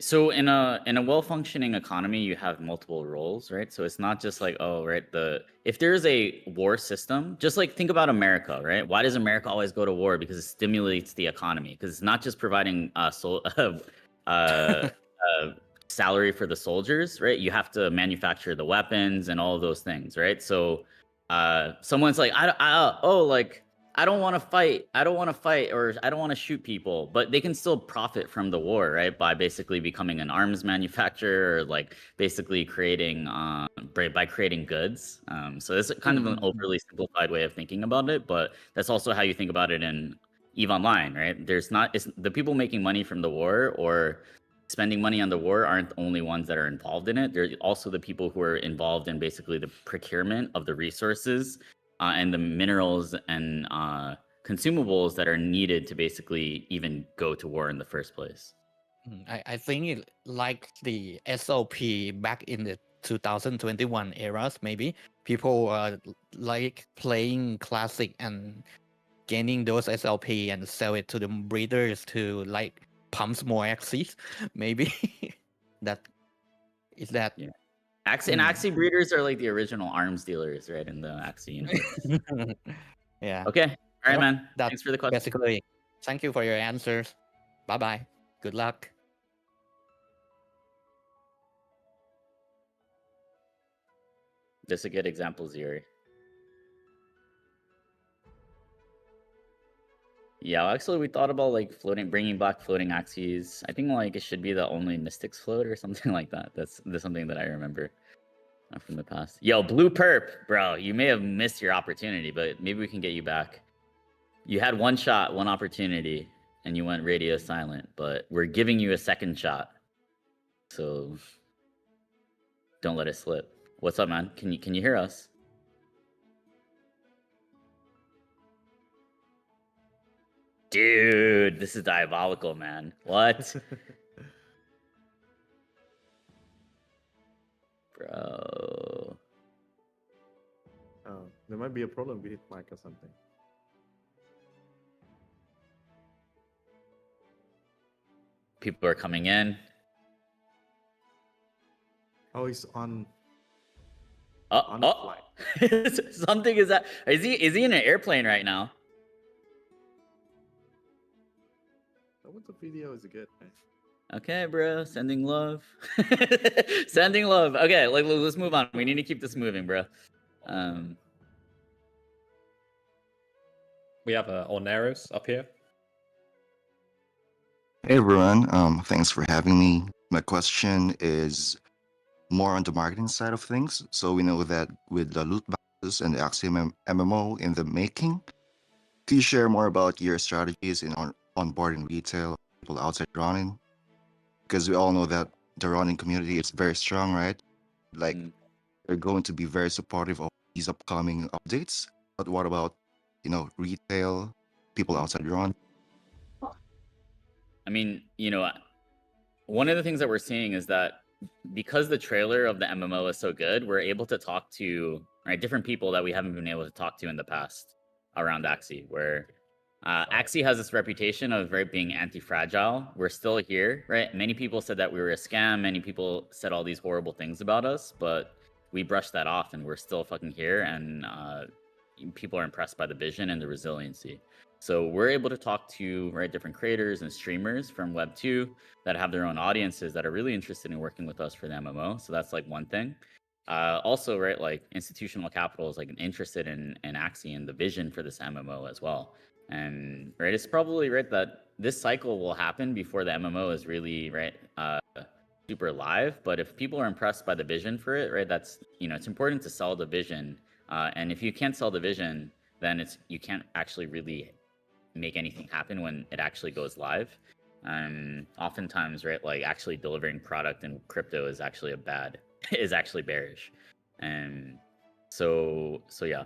So in a well-functioning economy, you have multiple roles, right? So it's not just like, oh, right, if there's a war system, just like think about America, right? Why does America always go to war? Because it stimulates the economy. Because it's not just providing salary for the soldiers, right? You have to manufacture the weapons and all of those things, right? So someone's like, I don't want to fight, or I don't want to shoot people, but they can still profit from the war, right? By basically becoming an arms manufacturer, or like basically creating, by creating goods. So it's kind of an overly simplified way of thinking about it, but that's also how you think about it in EVE Online, right? It's the people making money from the war or spending money on the war aren't the only ones that are involved in it. They're also the people who are involved in basically the procurement of the resources and the minerals and consumables that are needed to basically even go to war in the first place. I think it like the SOP back in the 2021 eras, maybe people like playing classic and gaining those SLP and sell it to the breeders to like pump more Axies. Maybe that is that. Yeah. And Axie breeders are like the original arms dealers, right? In the Axie universe. Yeah. Okay. All right, man. That's Thanks for the question. basically. Thank you for your answers. Bye bye. Good luck. That's a good example, Ziri. Yeah, actually, we thought about like bringing back floating Axies. I think like it should be the only Mystics float or something like that. That's something that I remember from the past. Yo, Blue Perp, bro, you may have missed your opportunity, but maybe we can get you back. You had one shot, one opportunity, and you went radio silent, but we're giving you a second shot. So don't let it slip. What's up, man? Can you hear us? Dude, this is diabolical, man. What? Bro. Oh, there might be a problem with his mic or something. People are coming in. Oh, he's on. Flight. Something is that? Is he in an airplane right now? What the video is good, man? Okay, bro. Sending love. Sending love. Okay, let's move on. We need to keep this moving, bro. We have Orneros up here. Hey everyone, thanks for having me. My question is more on the marketing side of things. So we know that with the loot boxes and the Axie MMO in the making, can you share more about your strategies in onboarding retail people outside Ronin? Because we all know that the Ronin community is very strong, right? Like they're going to be very supportive of these upcoming updates. But what about, retail people outside Ronin? I mean, one of the things that we're seeing is that because the trailer of the MMO is so good, we're able to talk to different people that we haven't been able to talk to in the past around Axie, where Axie has this reputation of being anti-fragile. We're still here, right? Many people said that we were a scam. Many people said all these horrible things about us, but we brushed that off and we're still fucking here. And people are impressed by the vision and the resiliency. So we're able to talk to different creators and streamers from Web 2 that have their own audiences that are really interested in working with us for the MMO. So that's like one thing. Also, like institutional capital is like interested in Axie and the vision for this MMO as well. And it's probably that this cycle will happen before the MMO is really super live. But if people are impressed by the vision for it, that's it's important to sell the vision. And if you can't sell the vision, then you can't actually really make anything happen when it actually goes live. Oftentimes, like actually delivering product in crypto is actually is actually bearish. And so yeah,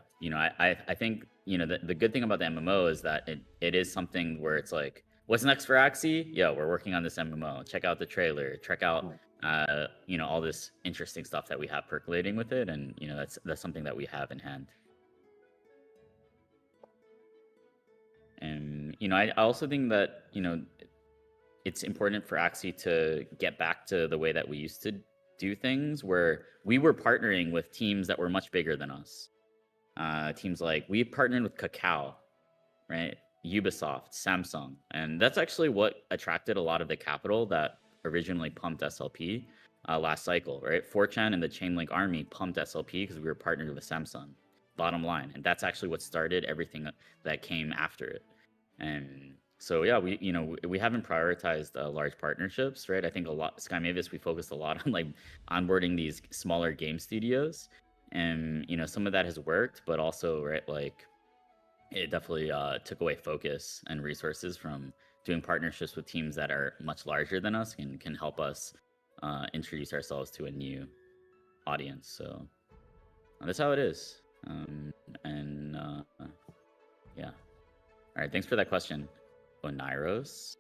I think the good thing about the MMO is that it is something where it's like, what's next for Axie? Yeah, we're working on this MMO. Check out the trailer. Check out all this interesting stuff that we have percolating with it, and that's something that we have in hand. And I also think that it's important for Axie to get back to the way that we used to do things, where we were partnering with teams that were much bigger than us. Teams like, we partnered with Kakao, right? Ubisoft, Samsung, and that's actually what attracted a lot of the capital that originally pumped SLP last cycle, right? 4chan and the Chainlink Army pumped SLP because we were partnered with Samsung. Bottom line, and that's actually what started everything that came after it. And so yeah, we haven't prioritized large partnerships, right? I think Sky Mavis, we focused a lot on like onboarding these smaller game studios, and some of that has worked, but also, right, like it definitely took away focus and resources from doing partnerships with teams that are much larger than us and can help us introduce ourselves to a new audience. So that's how it is. Yeah. All right, thanks for that question, Onairos.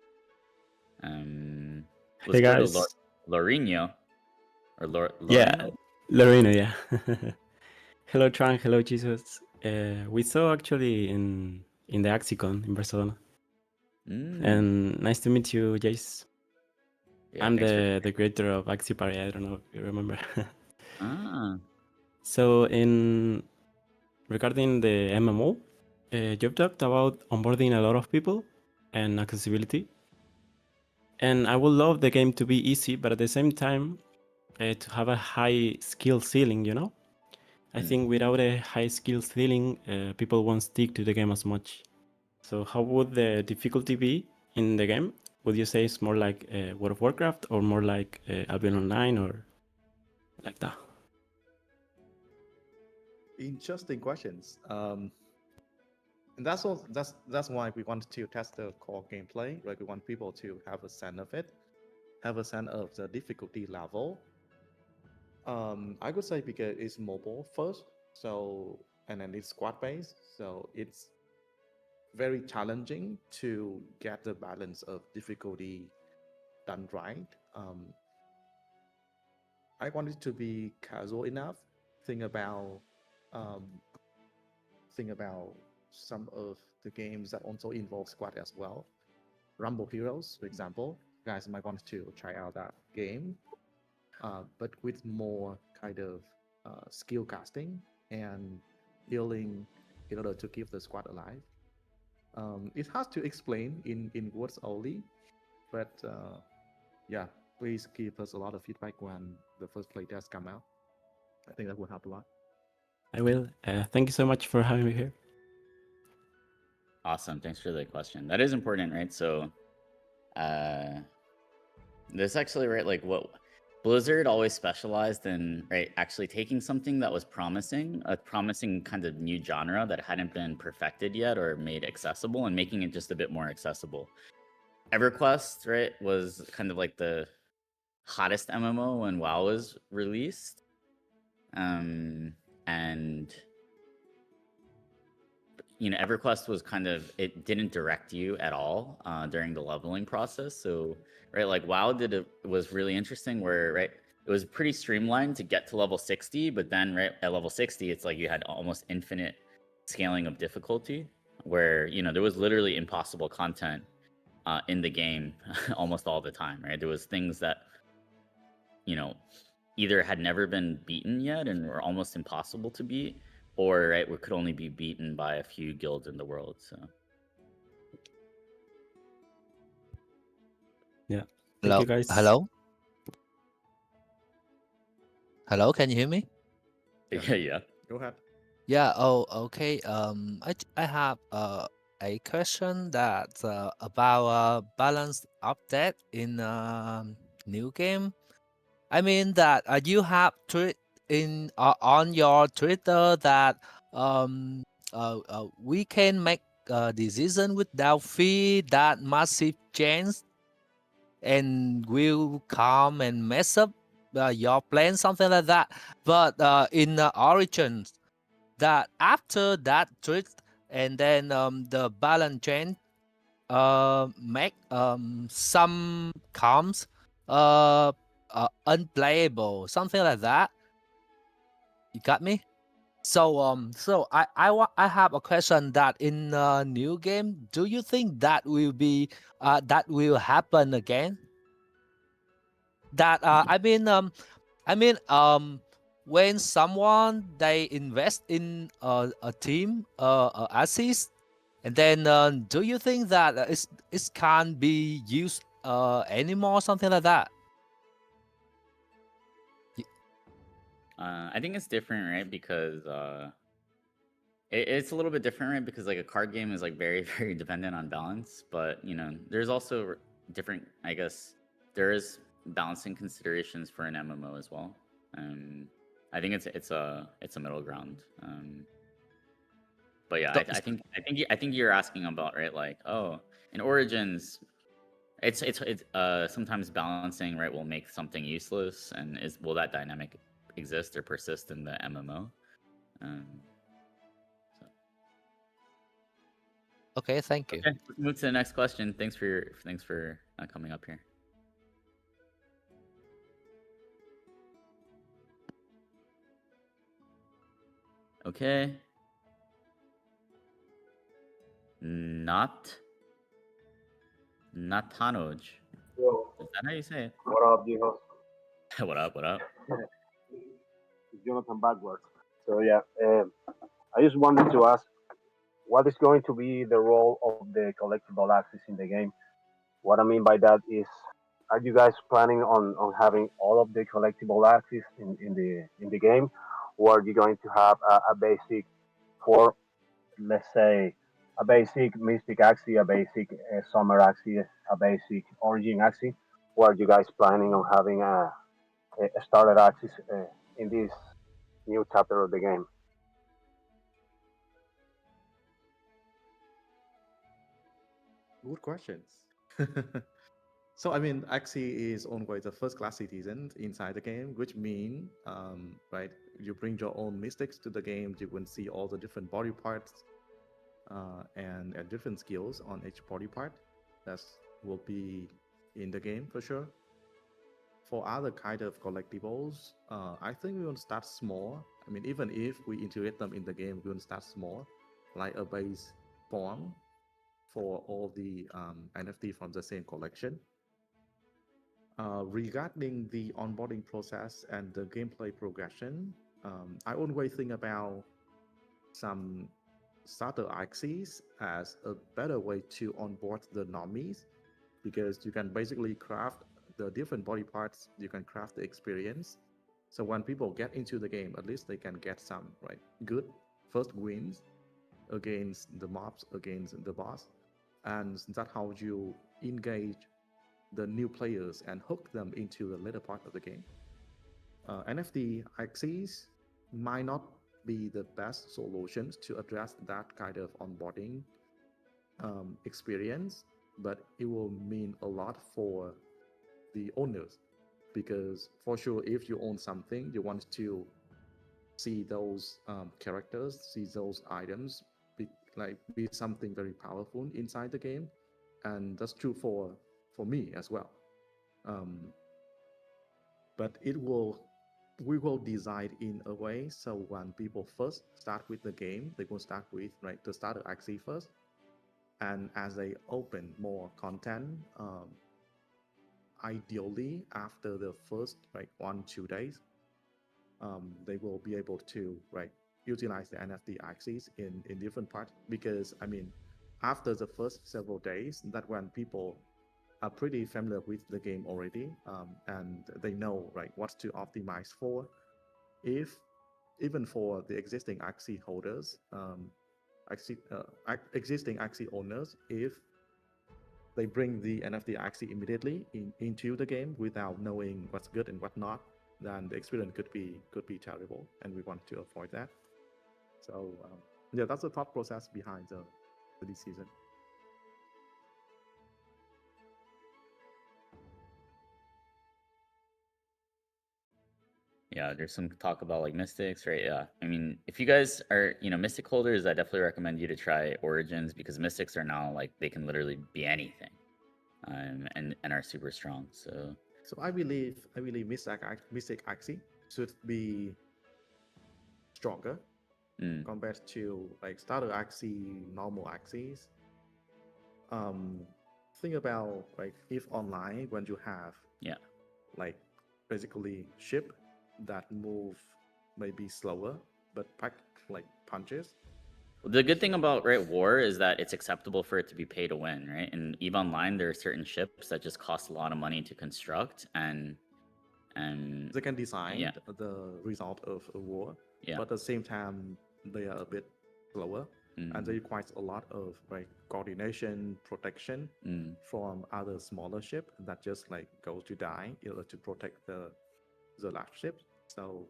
Let's Hey go guys. to Lorino. Or Yeah, Loreno, yeah. Hello, Trung. Hello, Jihoz. We saw actually in the AxieCon in Barcelona. And nice to meet you, Jace. Yeah, I'm thanks the creator of Axie Party. I don't know if you remember. Ah. So regarding the MMO, you've talked about onboarding a lot of people and accessibility. And I would love the game to be easy, but at the same time, to have a high skill ceiling, I think without a high skill ceiling, people won't stick to the game as much. So how would the difficulty be in the game? Would you say it's more like World of Warcraft or more like Albion Online or like that? Interesting questions. And that's why we want to test the core gameplay, right? We want people to have a sense of it, have a sense of the difficulty level. I could say because it's mobile first, and then it's squad based, so it's very challenging to get the balance of difficulty done right. I want it to be casual enough. Think about some of the games that also involve squad as well. Rumble Heroes, for example, you guys might want to try out that game, but with more kind of skill casting and healing in order to keep the squad alive. It's hard to explain in words only, but yeah, please give us a lot of feedback when the first playtest come out. I think that would help a lot. I will. Thank you so much for having me here. Awesome. Thanks for the question. That is important, right? So this actually, right, like what Blizzard always specialized in, right, actually taking something that was promising, a promising kind of new genre that hadn't been perfected yet or made accessible, and making it just a bit more accessible. EverQuest, right, was kind of like the hottest MMO when WoW was released. And EverQuest was kind of, it didn't direct you at all during the leveling process. So, right, like WoW was really interesting where, right, it was pretty streamlined to get to level 60, but then, right, at level 60, it's like you had almost infinite scaling of difficulty where, there was literally impossible content in the game almost all the time, right? There was things that, either had never been beaten yet and were almost impossible to beat, or, right, we could only be beaten by a few guilds in the world. So yeah. Hello. Thank you guys. Hello, can you hear me? yeah. Go ahead. Yeah. Oh, okay. I have a question that's about balanced update in new game. I mean that you have tweet on your Twitter that we can make a decision without fear that massive change and will come and mess up your plan, something like that. But in Origins, that after that tweet and then the balance change make some comms unplayable, something like that. You got me? So I have a question that in a new game, do you think that will happen again? That I mean when someone they invest in a team assist, and then do you think that it can't be used anymore, something like that? I think it's different, right? Because it's a little bit different, right? Because like a card game is like very, very dependent on balance. But you know, there's also different. I guess there is balancing considerations for an MMO as well. I think it's a middle ground. But yeah, I think you're asking about, right? Like, oh, in Origins, it's sometimes balancing, right, will make something useless, and will that dynamic exist or persist in the MMO? Okay, thank you. Okay, let's move to the next question. Thanks for coming up here. Okay. Natanoj. Yo, Is that how you say it? what up, Jihoz? What up? What up? It's Jonathan backwards. So yeah, I just wanted to ask, what is going to be the role of the collectible axes in the game? What I mean by that is, are you guys planning on having all of the collectible axes in the game, or are you going to have a basic for, let's say, a basic Mystic Axie, a basic Summer Axie, a basic Origin Axie? Or are you guys planning on having a starter Axis in this new chapter of the game? Good questions. So I mean, Axie is always the first class citizen inside the game, which means, right, you bring your own mystics to the game. You can see all the different body parts and different skills on each body part. That will be in the game for sure. For other kind of collectibles, I think we will start small. I mean, even if we integrate them in the game, we will start small, like a base form for all the NFT from the same collection. Regarding the onboarding process and the gameplay progression, I always think about some starter axes as a better way to onboard the normies, because you can basically craft the different body parts, you can craft the experience. So when people get into the game, at least they can get some good first wins against the mobs, against the boss, and that's how you engage the new players and hook them into the later part of the game. NFT axes might not be the best solutions to address that kind of onboarding experience, but it will mean a lot for the owners, because for sure, if you own something, you want to see those characters, see those items be something very powerful inside the game, and that's true for me as well. But we will design in a way so when people first start with the game, they will start with the starter Axie first, and as they open more content, ideally after the first 1-2 days, they will be able to utilize the NFT axes in different parts, because I mean, after the first several days, that when people are pretty familiar with the game already, and they know what to optimize for. If even for the existing Axie holders, existing Axie owners, if they bring the NFT Axie immediately into the game without knowing what's good and what not, then the experience could be terrible, and we want to avoid that. So yeah, that's the thought process behind this season. Yeah, there's some talk about mystics, right? Yeah, I mean, if you guys are mystic holders, I definitely recommend you to try Origins, because mystics are now they can literally be anything, and are super strong. So So I believe Mystic Axie should be stronger compared to like starter Axie, normal Axies. Think about like if online when you have like basically ship that move maybe slower but pack like punches. The good thing about war is that it's acceptable for it to be pay to win, right? In EVE Online, there are certain ships that just cost a lot of money to construct, and they can design the result of a war, but at the same time they are a bit slower, and they require a lot of like coordination, protection from other smaller ship that just like go to die in order to protect the large ship. So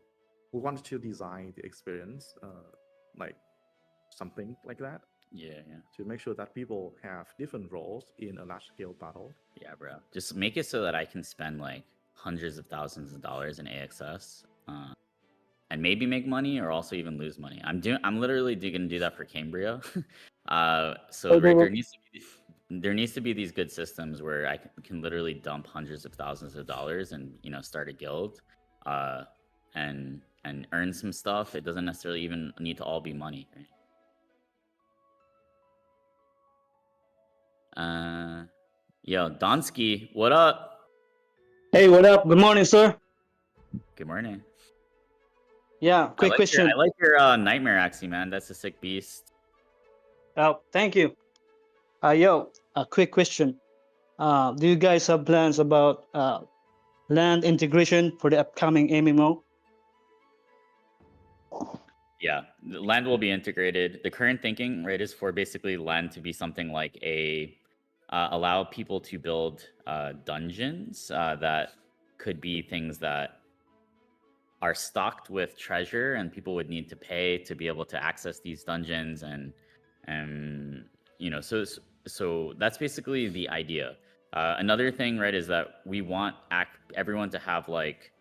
we wanted to design the experience like something like that. To make sure that people have different roles in a large scale battle. Yeah, bro. Just make it so that I can spend like hundreds of thousands of dollars in AXS, and maybe make money or also even lose money. I'm literally gonna do that for Cambria. So there needs to be these good systems where I can literally dump hundreds of thousands of dollars and start a guild, and earn some stuff. It doesn't necessarily even need to all be money, right? Yo, Donsky, what up? Hey, what up? Good morning, sir. Good morning. Yeah, quick question. I like your Nightmare Axie, man. That's a sick beast. Oh, thank you. Yo, a quick question. Do you guys have plans about land integration for the upcoming MMO? Yeah, the land will be integrated. The current thinking, right, is for basically land to be something like allow people to build dungeons that could be things that are stocked with treasure, and people would need to pay to be able to access these dungeons, and so that's basically the idea. Another thing, right, is that we want everyone to have like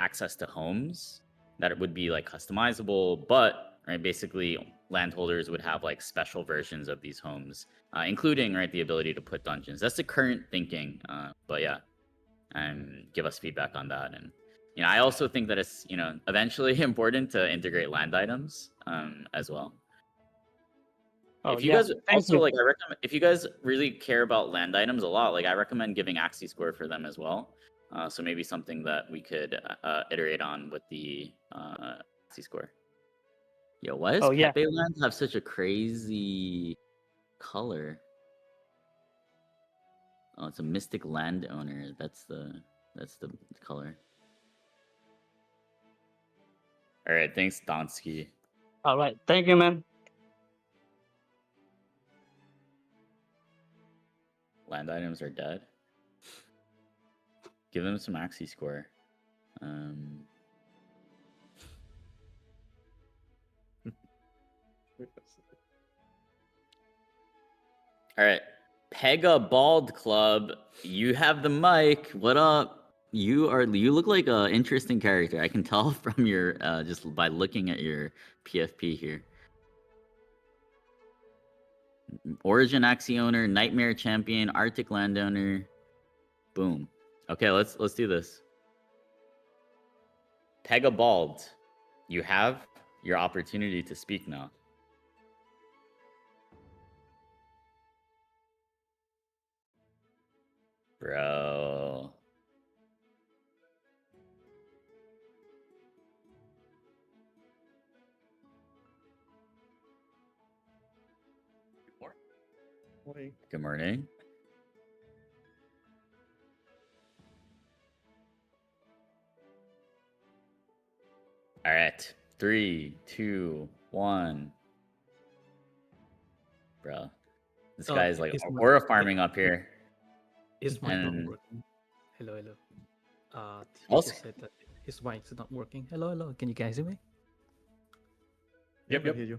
access to homes that it would be like customizable, but right, basically landholders would have like special versions of these homes, including right the ability to put dungeons. That's the current thinking, but yeah, and give us feedback on that. And I also think that it's eventually important to integrate land items as well. If you guys also like, I recommend, if you guys really care about land items a lot, like I recommend giving Axie score for them as well. So maybe something that we could iterate on with the Axie score. Yo, why does Pepe Land have such a crazy color? Oh, it's a mystic landowner. That's the color. All right, thanks, Donsky. All right, thank you, man. Land items are dead. Give them some Axie score. All right, Pega Bald Club, you have the mic. What up? You look like an interesting character. I can tell from your just by looking at your PFP here. Origin Axie owner, Nightmare Champion, Arctic Landowner. Boom. Okay, let's do this. Pega Bald, you have your opportunity to speak now. Bro. Good morning. All right. 3, 2, 1. Bro. This guy's like aura farming up here. His mic not working. Hello. He just said that his mic is not working. Hello. Can you guys hear me? Yep. I hear you.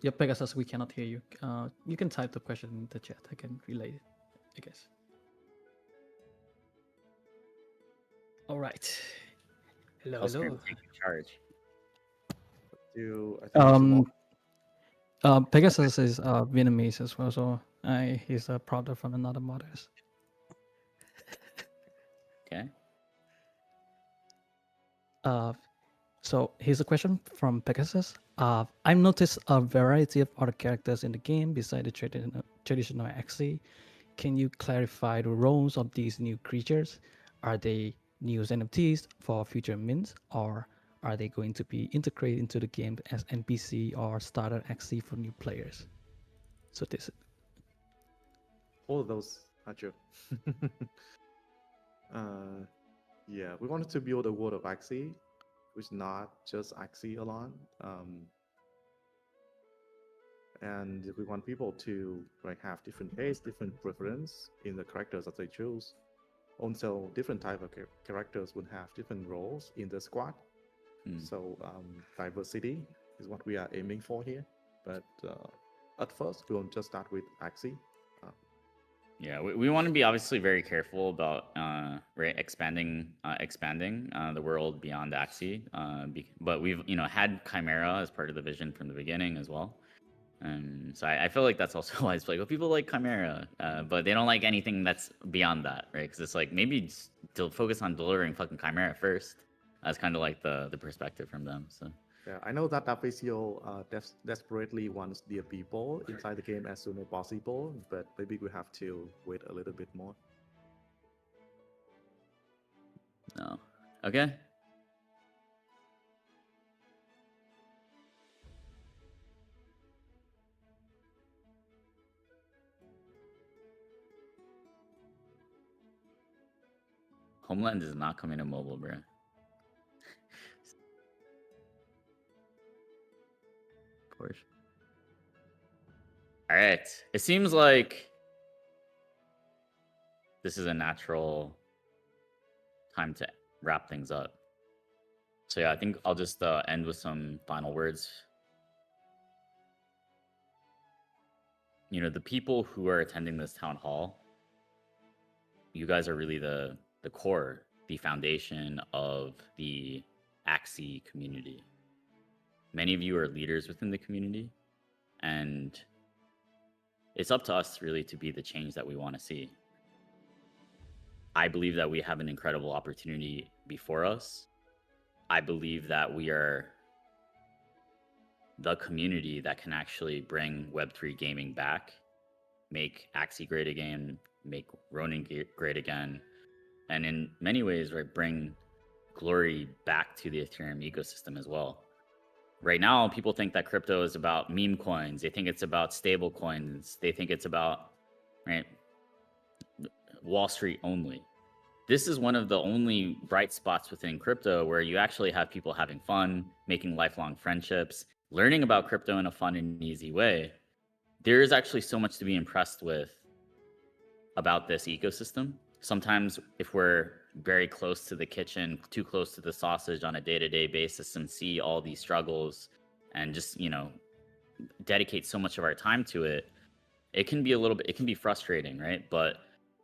Yeah, Pegasus, we cannot hear you. You can type the question in the chat. I can relay it, I guess. All right. Hello. Take charge. Pegasus is Vietnamese as well, so he's a brother from another mothers. Okay. So here's a question from Pegasus. I've noticed a variety of other characters in the game beside the traditional Axie. Can you clarify the roles of these new creatures? Are they new NFTs for future mints, or are they going to be integrated into the game as NPC or starter Axie for new players? So this. All of those are true. Yeah, we wanted to build a world of Axie, which is not just Axie alone. And we want people to have different tastes, different preference in the characters that they choose. Also, different type of characters would have different roles in the squad. So diversity is what we are aiming for here. But at first, we won't just start with Axie. Yeah, we want to be obviously very careful about expanding the world beyond Axie. But we've had Chimera as part of the vision from the beginning as well. So I feel like that's also why it's like, well, people like Chimera, but they don't like anything that's beyond that, right? Because it's like maybe just to focus on delivering fucking Chimera first. That's kind of like the perspective from them. So. Yeah, I know that Davicio desperately wants their people inside the game as soon as possible, but maybe we have to wait a little bit more. No. Okay. Homeland is not coming to mobile, bro. Porsche. All right. It seems like this is a natural time to wrap things up. So yeah, I think I'll just end with some final words. The people who are attending this town hall, you guys are really the core, the foundation of the Axie community. Many of you are leaders within the community, and it's up to us really to be the change that we want to see. I believe that we have an incredible opportunity before us. I believe that we are the community that can actually bring Web3 gaming back, make Axie great again, make Ronin great again, and in many ways, bring glory back to the Ethereum ecosystem as well. Right now, people think that crypto is about meme coins. They think it's about stable coins. They think it's about Wall Street only. This is one of the only bright spots within crypto where you actually have people having fun, making lifelong friendships, learning about crypto in a fun and easy way. There is actually so much to be impressed with about this ecosystem. Sometimes if we're very close to the kitchen, too close to the sausage on a day-to-day basis and see all these struggles and just, dedicate so much of our time to it, it can be frustrating, right? But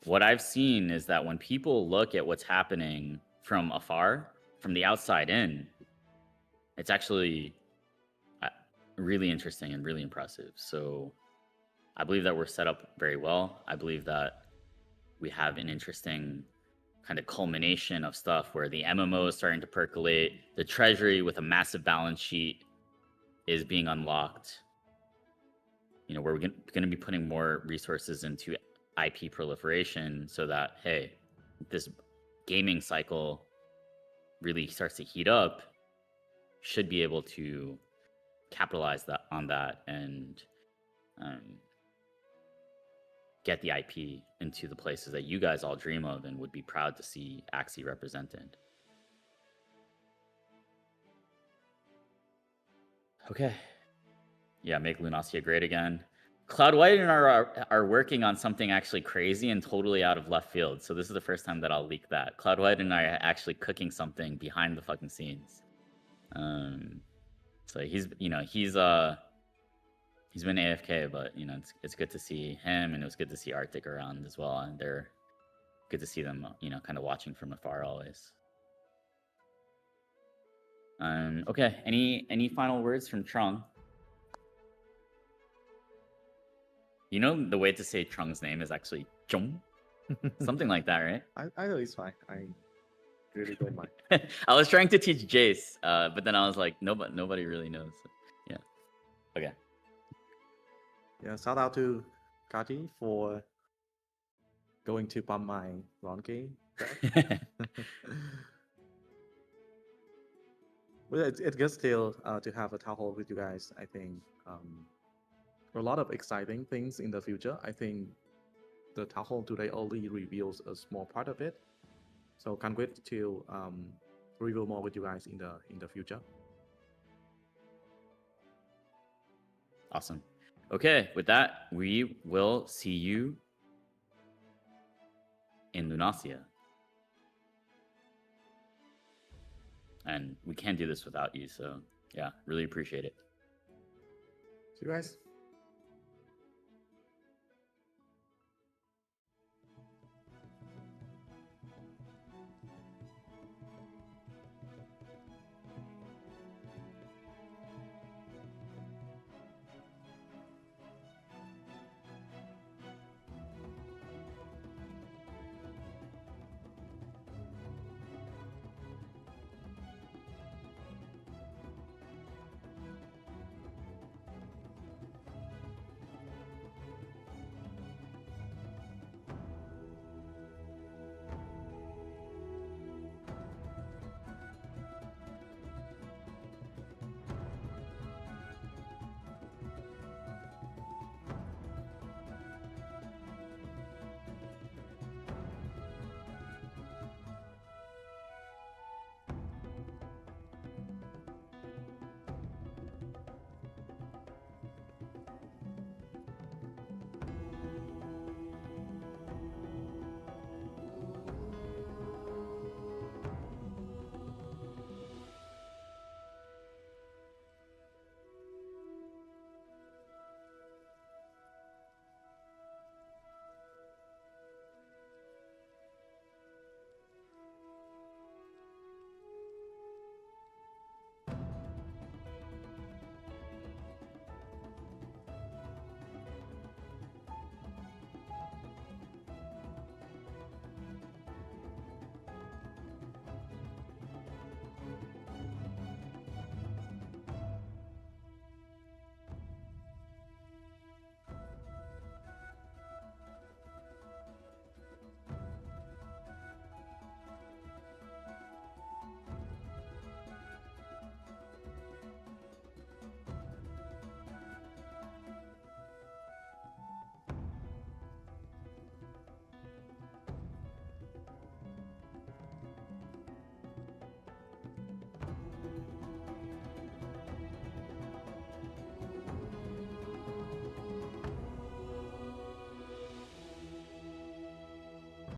what I've seen is that when people look at what's happening from afar, from the outside in, it's actually really interesting and really impressive. So I believe that we're set up very well. I believe that we have an interesting kind of culmination of stuff where the MMO is starting to percolate. The treasury with a massive balance sheet is being unlocked. We're going to be putting more resources into IP proliferation so that, hey, this gaming cycle really starts to heat up, should be able to capitalize on that and get the IP into the places that you guys all dream of and would be proud to see Axie represented. Okay. Yeah, make Lunacia great again. Cloud White and are working on something actually crazy and totally out of left field. So this is the first time that I'll leak that. Cloud White and I are actually cooking something behind the fucking scenes. So he's been AFK, but it's good to see him, and it was good to see Arctic around as well, and they're good to see them, kind of watching from afar always. Okay, any final words from Trung? The way to say Trung's name is actually Trung. Something like that, right? I know it's fine. I really don't mind. I was trying to teach Jace, but then I was like, nobody really knows. So, yeah. Okay. Yeah, shout out to Kati for going to pump my Ron game. Well, it's good still to have a town hall with you guys. I think a lot of exciting things in the future. I think the town hall today only reveals a small part of it, so can't wait to reveal more with you guys in the future. Awesome. Okay, with that, we will see you in Lunacia. And we can't do this without you, so yeah, really appreciate it. See you guys.